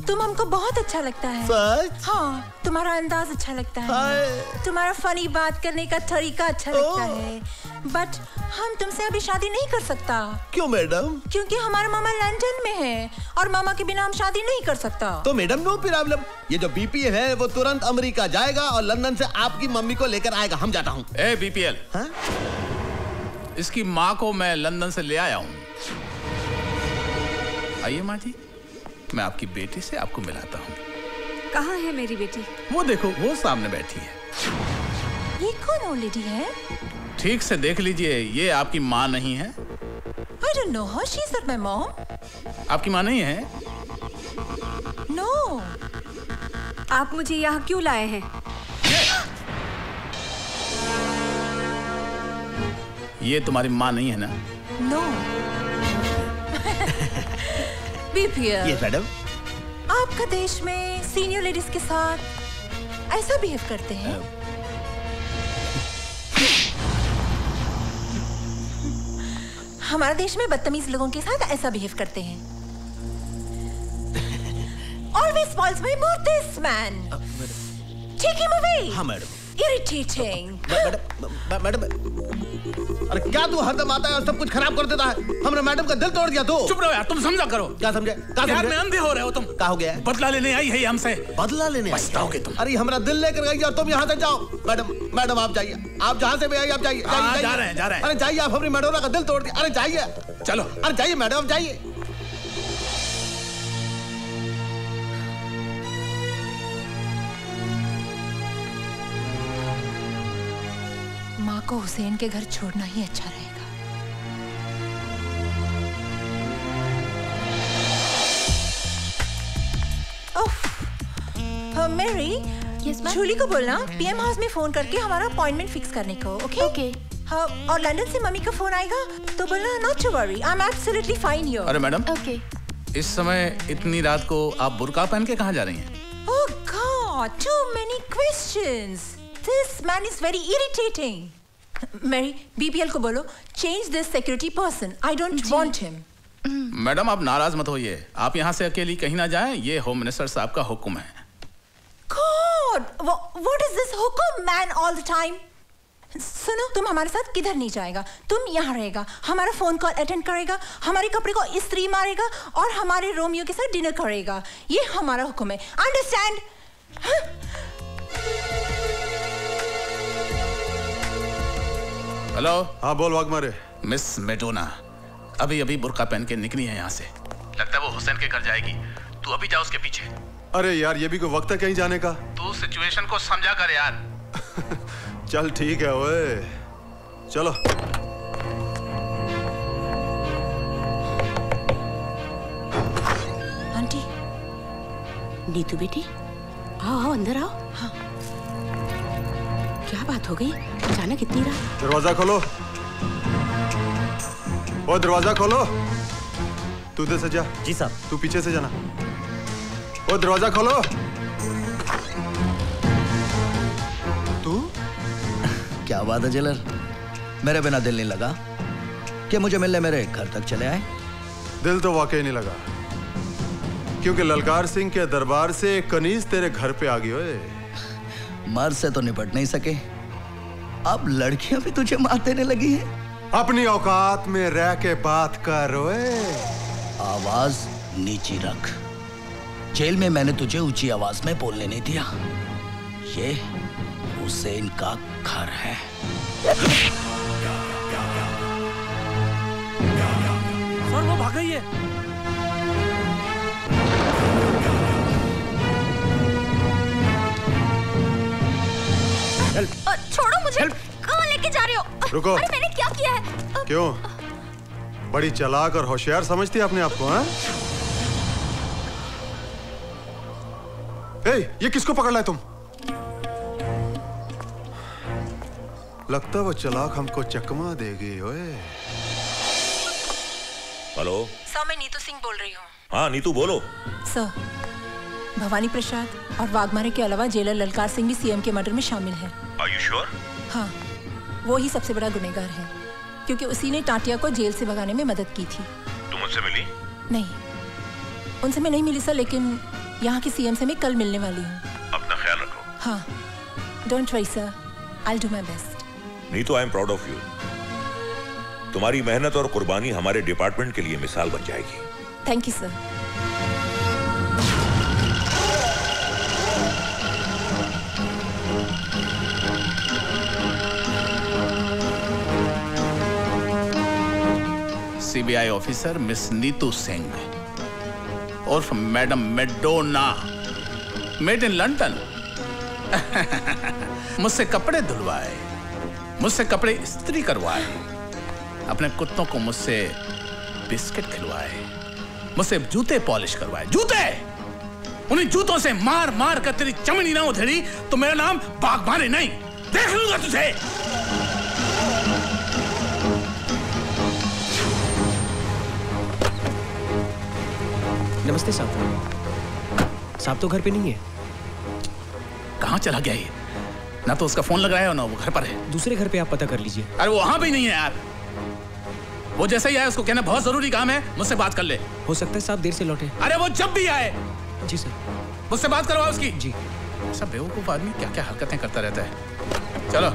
तुम हमको बहुत अच्छा लगता है। सच? हाँ, तुम्हारा अंदाज अच्छा लगता है, तुम्हारा फनी बात करने का तरीका अच्छा लगता है, बट हम तुमसे अभी शादी नहीं कर सकता। क्यों मैडम? क्योंकि हमारा मामा लंदन में है और मामा के बिना हम शादी नहीं कर सकता। तो मैडम नो प्रॉब्लम, ये जो बीपीएल है वो तुरंत अमेरिका जाएगा और लंदन से आपकी मम्मी को लेकर आएगा। हम जाता हूँ। ए बीपीएल, इसकी माँ को मैं लंदन से ले आया हूँ। आइए माँ जी, मैं आपकी बेटी से आपको मिलाता हूँ। कहाँ है मेरी बेटी? वो देखो, वो सामने बैठी है। ये कौन ओल्ड लेडी है? ठीक से देख लीजिए, ये आपकी माँ नहीं है। I don't know her. She's not my mom. आपकी माँ नहीं है? No. आप मुझे यहाँ क्यों लाए हैं? ये तुम्हारी माँ नहीं है ना? No. बीपीएल। Yes, madam. आपका देश में सीनियर लेडीज के साथ ऐसा बिहेव करते हैं? हमारे देश में बदतमीज लोगों के साथ ऐसा बिहेव करते हैं। Always spoils my mood, this man. Take him away. हाँ मैडम। Irritating. मैडम, अरे क्या तू हरदम आता है और सब कुछ खराब कर देता है? हमने मैडम का दिल तोड़ दिया। तो चुप रहो यार, तुम समझा करो। क्या समझे? यार में अंधे हो रहे हो तुम। क्या हो गया? बदला लेने आई है हमसे। बदला लेने आई? पछताओगे तुम। अरे हमारा दिल लेकर गई और तुम यहाँ से जाओ। मैडम आप जाइए, आप जहाँ से भी आई आप जाइए। जा रहे हैं। अरे जाइए, आप अपनी मैडोना का दिल तोड़ दिया। अरे जाइए, चलो। अरे जाइए मैडम, जाइए। माँ को हुसैन के घर छोड़ना ही अच्छा रहेगा। मैरी, जूली को बोलना पीएम हाउस में फोन करके हमारा अपॉइंटमेंट फिक्स करने को। ओके? हाँ, और लंदन से मम्मी का फोन आएगा तो बोलना not to worry, I am absolutely fine here. अरे मैडम, ओके। इस समय इतनी रात को आप बुर्का पहन के कहाँ जा रही हैं? Oh God, too many questions. This man is very irritating. Mary, BPL को बोलो change this security person. I don't want him. Madam आप नाराज मत होइए, आप यहाँ से अकेली कहीं ना जाएं, ये होम मिनिस्टर साहब का हुक्म है। God, what is this हुक्म man all the time? सुनो, तुम हमारे साथ किधर नहीं जाएगा, तुम यहाँ रहेगा, हमारा फोन कॉल अटेंड करेगा, हमारे कपड़े को इस्त्री मारेगा और हमारे रोमियो के साथ डिनर करेगा। ये हमारा हुक्म है, अंडरस्टैंड? हेलो। हाँ बोल वाघमारे। मिस मेडोना अभी अभी बुर्का पहन के निकली है यहाँ से, लगता है वो हुसैन के घर जाएगी। तू अभी जा उसके पीछे। अरे यार ये भी कोई वक्त है कहीं जाने का? तू सिचुएशन को समझा कर यार। चल ठीक है ओए, चलो। आंटी, नीतू बेटी, आओ अंदर आओ। हाँ। क्या बात हो गई, अचानक इतनी रात? दरवाजा खोलो। ओ दरवाजा खोलो। तू इधर से जा। जी साहब। तू पीछे से जाना। ओ दरवाजा खोलो। तू? क्या बात है जेलर, मेरे बिना दिल नहीं लगा कि मुझे मिलने मेरे घर तक चले आए? दिल तो वाकई नहीं लगा, क्योंकि ललकार सिंह के दरबार से एक कनीज तेरे घर पे आ गई। ओए मर्द से तो निपट नहीं सके, अब लड़कियां भी तुझे मार देने लगी हैं? अपनी औकात में रह के बात कर ओए। आवाज नीची रख। जेल में मैंने तुझे ऊंची आवाज में बोलने नहीं दिया। ये हुसैन का घर है। सर वो भाग गई है। छोड़ो मुझे। कहाँ लेके जा रहे हो? रुको। अरे मैंने क्या किया है? क्यों? बड़ी चालाक और होशियार समझती है अपने आप को, हाँ? ये किसको पकड़ लाए तुम? लगता वो चालाक हमको चकमा देगी ओए। हेलो सर, मैं नीतू सिंह बोल रही हूँ। हाँ नीतू बोलो। सर, भवानी प्रसाद और वाघमारे के अलावा जेलर ललकार सिंह भी सीएम के मर्डर में शामिल है। Are you sure? हाँ, वो ही सबसे बड़ा गुनहगार है, क्योंकि उसी ने टाटिया को जेल से भगाने में मदद की थी। तुम उनसे मिली? नहीं, उनसे मैं नहीं मिली सर, लेकिन यहाँ के सीएम से मैं कल मिलने वाली हूँ। अपना ख्याल रखो। हाँ, don't worry sir, I'll do my best। Neetu, I am proud of you. तुम्हारी मेहनत और कुर्बानी हमारे डिपार्टमेंट के लिए मिसाल बन जाएगी। Thank you sir. CBI officer miss Neetu Singh उर्फ madam Madonna, made in London. मुझसे कपड़े धुलवाए, मुझसे कपड़े इस्त्री करवाए, अपने कुत्तों को मुझसे बिस्किट खिलवाए, मुझसे जूते पॉलिश करवाए। जूते! उन्हीं जूतों से मार मार कर तेरी चमड़ी ना उधेड़ी तो मेरा नाम बागबानी नहीं। देख लूंगा तुझे। नमस्ते साहब। साहब तो घर पे नहीं है। कहाँ चला गया ये? ना तो उसका फोन लग रहा है और ना वो घर पर है। दूसरे घर पे आप पता कर लीजिए। अरे वो वहां भी नहीं है यार। वो जैसे ही आए उसको कहना बहुत जरूरी काम है, मुझसे बात कर ले। हो सकता है साहब देर से लौटे। अरे वो जब भी आए। जी सर। मुझसे बात करवाओ उसकी। जी। ऐसा बेवकूफ आदमी क्या क्या हरकतें करता रहता है। चलो।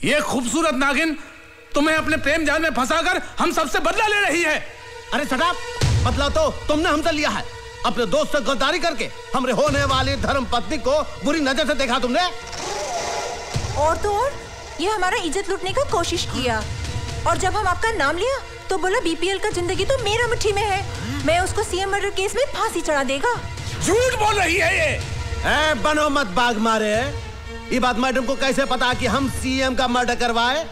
ये खूबसूरत नागिन तुम्हें अपने प्रेम जाल में फंसाकर हम सबसे बदला ले रही है। अरे शराब, बदला तो तुमने हमसे लिया है। अपने दोस्त से गद्दारी करके हमरे होने वाली धर्म पत्नी को बुरी नजर से देखा तुमने। और तो और ये हमारा इज्जत लूटने का कोशिश किया, और जब हम आपका नाम लिया तो बोला बीपीएल का जिंदगी तो मेरा मुट्ठी में है, मैं उसको सीएम मर्डर केस में फांसी चढ़ा देगा। झूठ बोल रही है ये। बनो मत बाग मारे। ये बात मैडम को कैसे पता कि हम सीएम का मर्डर करवाए?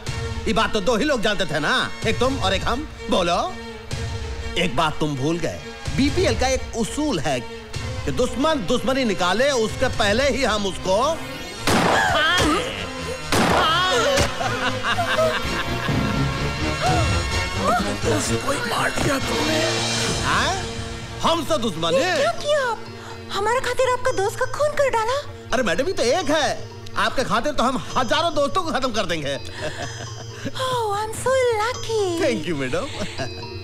ये बात तो दो ही लोग जानते थे ना, एक तुम और एक हम। बोलो। एक बात तुम भूल गए, बीपीएल का एक उसूल है कि दुश्मन दुश्मनी निकाले उसके पहले ही हम उसको कोई मार दिया तुमने। हमसे दुश्मनी? क्या किया आप? हमारे खातिर आपका दोस्त का खून कर डाला। अरे मैडम ही तो एक है, आपके खातिर तो हम हजारों दोस्तों को खत्म कर देंगे। Oh, I'm so lucky. Thank you madam.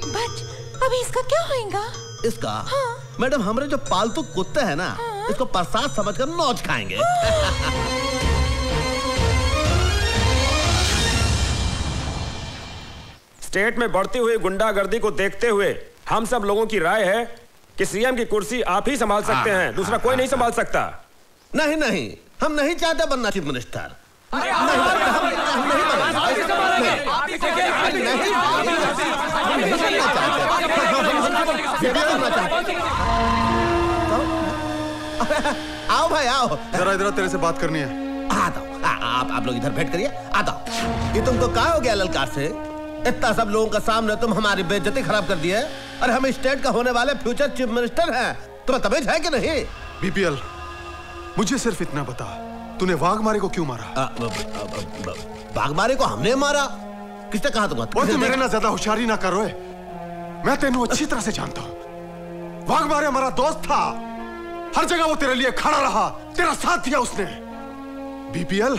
But अभी इसका क्या होएगा? इसका? हाँ। मैडम हमारे जो पालतू कुत्ते हैं ना, हाँ। इसको प्रसाद समझकर नौच खाएंगे। स्टेट में बढ़ती हुई गुंडागर्दी को देखते हुए हम सब लोगों की राय है कि सीएम की कुर्सी आप ही संभाल सकते हैं, दूसरा कोई नहीं संभाल सकता। नहीं नहीं, हम नहीं चाहते बनना चीफ मिनिस्टर। आओ भाई आओ, जरा इधर तेरे से बात करनी है। आप लोग इधर बैठ करिए। आता ये तुमको क्या हो गया ललकार से? इतना सब लोगों का सामने तुम हमारी बेइज्जती खराब कर दी है। और हम स्टेट का होने वाले फ्यूचर चीफ मिनिस्टर हैं, तुम्हें तमीज है कि नहीं? बीपीएल, मुझे सिर्फ इतना बता, तूने वाघमारे को क्यों मारा? वाघमारे को हमने मारा? किसने कहा तुमको? और तू मेरे ना ज्यादा होशियारी ना करो। मैं तेनू अच्छी तरह से जानता हूँ। वाघमारे हमारा दोस्त था, हर जगह वो तेरे लिए खड़ा रहा, तेरा साथ दिया उसने। बीपीएल,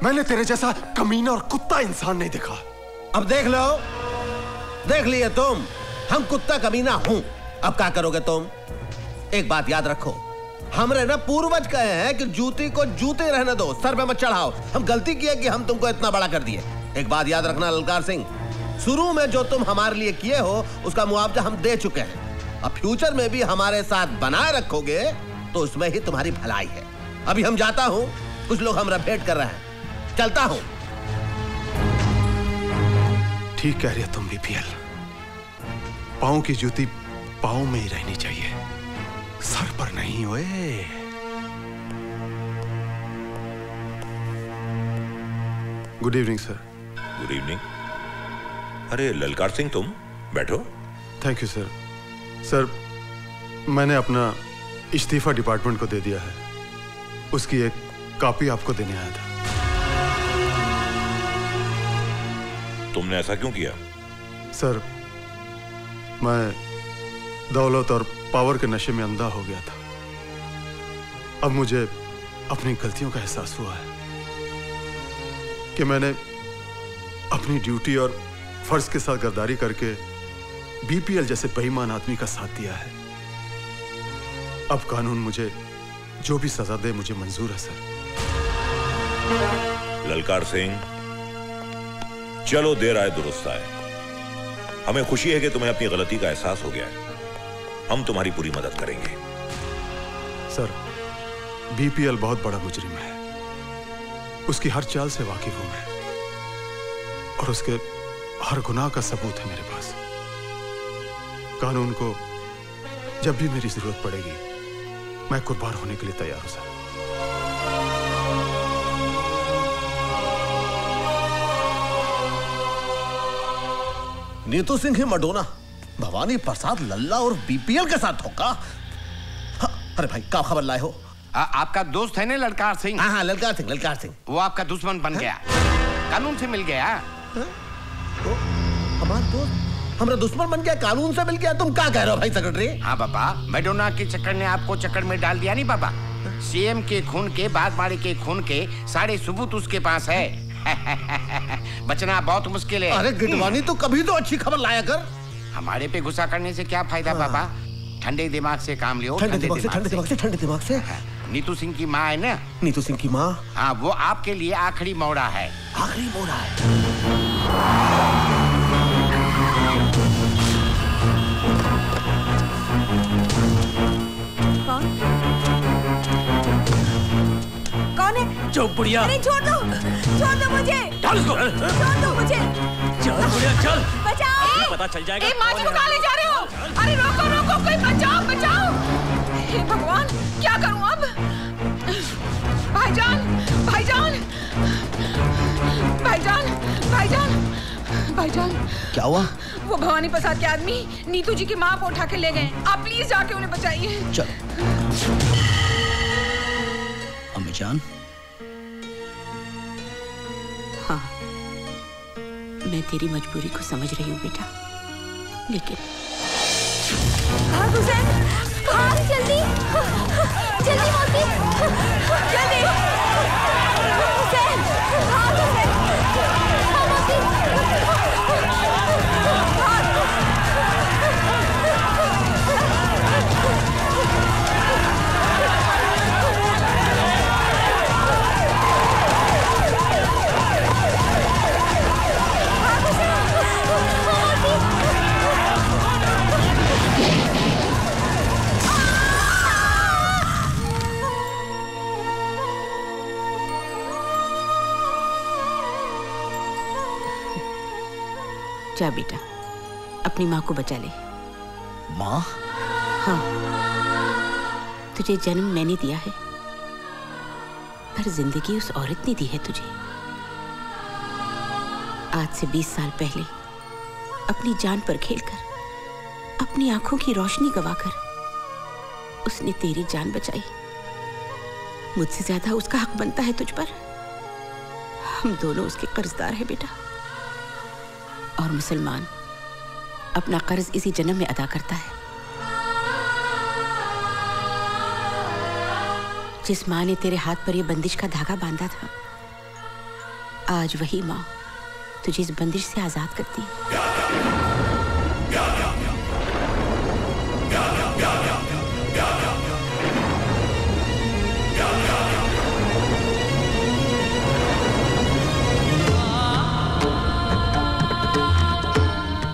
मैंने तेरे जैसा कमीना और कुत्ता इंसान नहीं देखा। अब देख लो, देख लिए तुम, हम कुत्ता कमीना हूं। अब क्या करोगे तुम? एक बात याद रखो, हमरे ना पूर्वज कहे हैं कि जूती को जूते रहने दो, सर पे मत चढ़ाओ। हम गलती किए कि हम तुमको इतना बड़ा कर दिए। एक बात याद रखना ललकार सिंह, शुरू में जो तुम हमारे लिए किए हो उसका मुआवजा हम दे चुके हैं। अब फ्यूचर में भी हमारे साथ बनाए रखोगे तो उसमें ही तुम्हारी भलाई है। अभी हम जाता हूं, कुछ लोग हमरा भेंट कर रहे हैं, चलता हूं। ठीक कह रही है तुम बीपीएल, पाँव की जूती पाँव में ही रहनी चाहिए, सर पर नहीं। ओए good evening sir. Good evening. अरे ललकार सिंह, तुम बैठो। Thank you sir. सर, मैंने अपना इस्तीफा डिपार्टमेंट को दे दिया है, उसकी एक कॉपी आपको देने आया था। तुमने ऐसा क्यों किया? सर, मैं दौलत और पावर के नशे में अंधा हो गया था। अब मुझे अपनी गलतियों का एहसास हुआ है कि मैंने अपनी ड्यूटी और फर्ज के साथ गद्दारी करके बीपीएल जैसे बेईमान आदमी का साथ दिया है। अब कानून मुझे जो भी सजा दे मुझे मंजूर है सर। ललकार सिंह, चलो देर आए दुरुस्त आए। हमें खुशी है कि तुम्हें अपनी गलती का एहसास हो गया है। हम तुम्हारी पूरी मदद करेंगे। सर, बीपीएल बहुत बड़ा मुजरिम है, उसकी हर चाल से वाकिफ हूं मैं, और उसके हर गुनाह का सबूत है मेरे पास। कानून को जब भी मेरी जरूरत पड़ेगी मैं कुर्बान होने के लिए तैयार हूं सर। नीतू सिंह ही मडोना भवानी प्रसाद लल्ला और बीपीएल के साथ होगा। अरे भाई क्या खबर लाए हो? आपका दोस्त है ना ललकार सिंह? हाँ ललकार सिंह, ललकार सिंह। वो आपका दुश्मन बन गया, कानून से मिल गया। तो हमारा दोस्त हमारा दुश्मन बन गया, कानून से मिल गया? तुम क्या कह रहे हो भाई सेक्रेटरी? हाँ बाबा, मैडोना के चक्कर ने आपको चक्कर में डाल दिया नहीं बाबा। सीएम के खून के, वाघमारे के खून के सारे सबूत उसके पास है। बचना बहुत मुश्किल है। अरे गिटवानी, तो कभी तो अच्छी खबर लाया कर। हमारे पे गुस्सा करने से क्या फायदा बाबा? ठंडे दिमाग से काम लियो। ठंडे दिमाग से। नीतू सिंह की माँ है ना? नीतू सिंह की माँ? हाँ, वो आपके लिए आखिरी मोड़ा है। आखिरी मोड़ा है। कौन है? चुप बुढ़िया। अरे छोड़ दो मुझे। चल इसको। छोड़ दो मुझे। चल बुढ़िया चल। बचाओ। पता चल जाएगा। माँ जी को कहाँ ले जा रहे हो? अरे रोको कोई बचाओ। हे भगवान, क्या करूं अब? भाईजान। क्या हुआ? वो भवानी प्रसाद के आदमी नीतू जी की माँ को उठा के ले गए। आप प्लीज जाके उन्हें बचाइए। चल। अम्मी जान। हाँ, मैं तेरी मजबूरी को समझ रही हूँ बेटा, लेकिन हुसैन, जल्दी मौसी, जल्दी। हुसैन, जा बेटा, अपनी माँ को बचा ले। माँ? हाँ, तुझे जन्म मैंने दिया है, पर जिंदगी उस औरत ने दी है तुझे। आज से 20 साल पहले अपनी जान पर खेलकर, अपनी आंखों की रोशनी गवाकर उसने तेरी जान बचाई। मुझसे ज्यादा उसका हक बनता है तुझ पर। हम दोनों उसके कर्जदार हैं बेटा। और मुसलमान अपना कर्ज इसी जन्म में अदा करता है। जिस माँ ने तेरे हाथ पर यह बंदिश का धागा बांधा था, आज वही माँ तुझे इस बंदिश से आजाद करती है।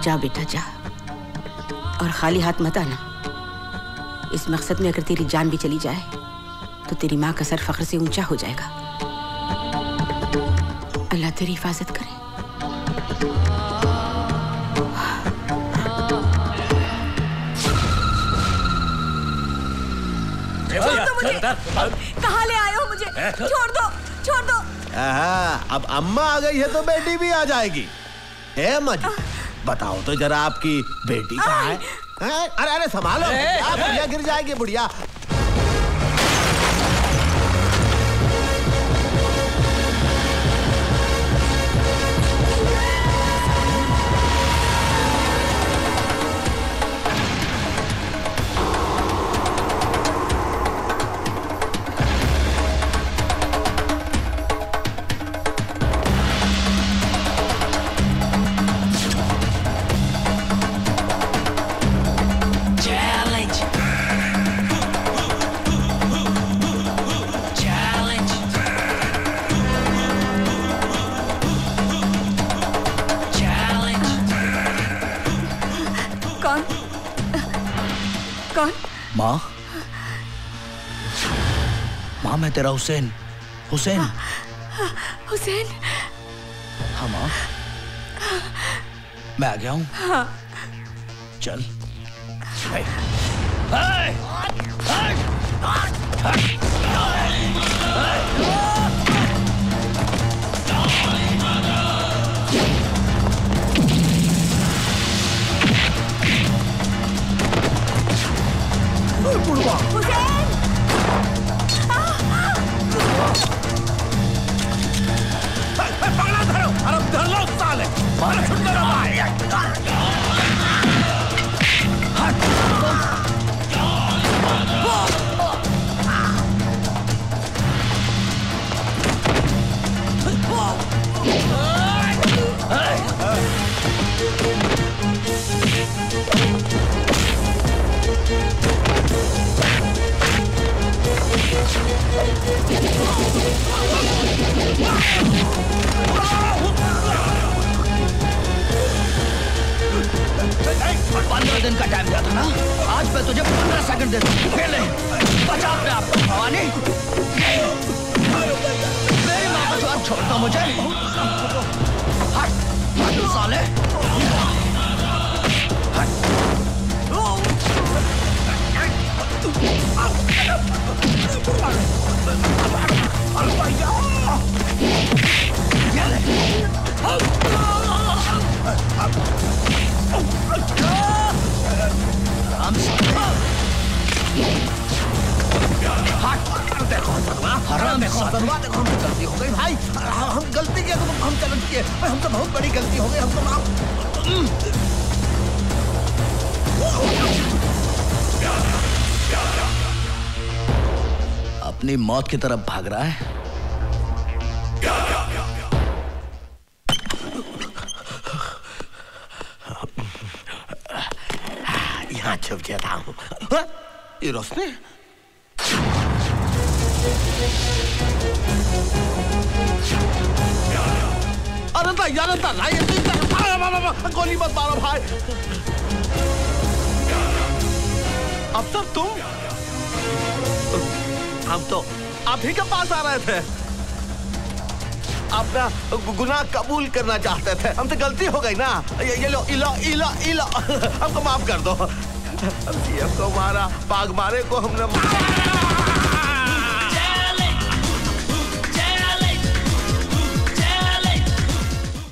जा बेटा जा, और खाली हाथ मत आना। इस मकसद में अगर तेरी जान भी चली जाए तो तेरी माँ का सर फख्र से ऊंचा हो जाएगा। अल्लाह तेरी हिफाजत करे। कहाँ ले आए हो मुझे? छोड़ दो। अब अम्मा आ गई है तो बेटी भी आ जाएगी। मजी, बताओ तो जरा आपकी बेटी कहाँ है? अरे संभालो, बुढ़िया गिर जाएगी बुढ़िया। कौन? माँ, मैं तेरा हुसैन। हुसैन? हाँ माँ, मैं आ गया हूँ। हाँ। चल। पकड़ा धरो, अरे धर लो साले, मारो छुट दो भाई। कर दे। खेले बचा अपने आप को भवानी। मेरी माँ को आप छोड़ दो मुझे। हट साले। देखो हमसे गलती हो गई भाई। हम गलती किया तो हम गलत किए। हमसे बहुत बड़ी गलती हो गई। हमको माफ। अपनी मौत की तरफ भाग रहा है। यहाँ छुप जाता हूँ। ये रोशनी अनंता गोली मत मारो भाई। अब तक तुम हम तो आप ही के पास आ रहे थे। अपना गुनाह कबूल करना चाहते थे। हमसे गलती हो गई ना। ये लो इलो इलो इलो हमको माफ कर दो। हम को मारा, बाघ मारे को हमने मारा।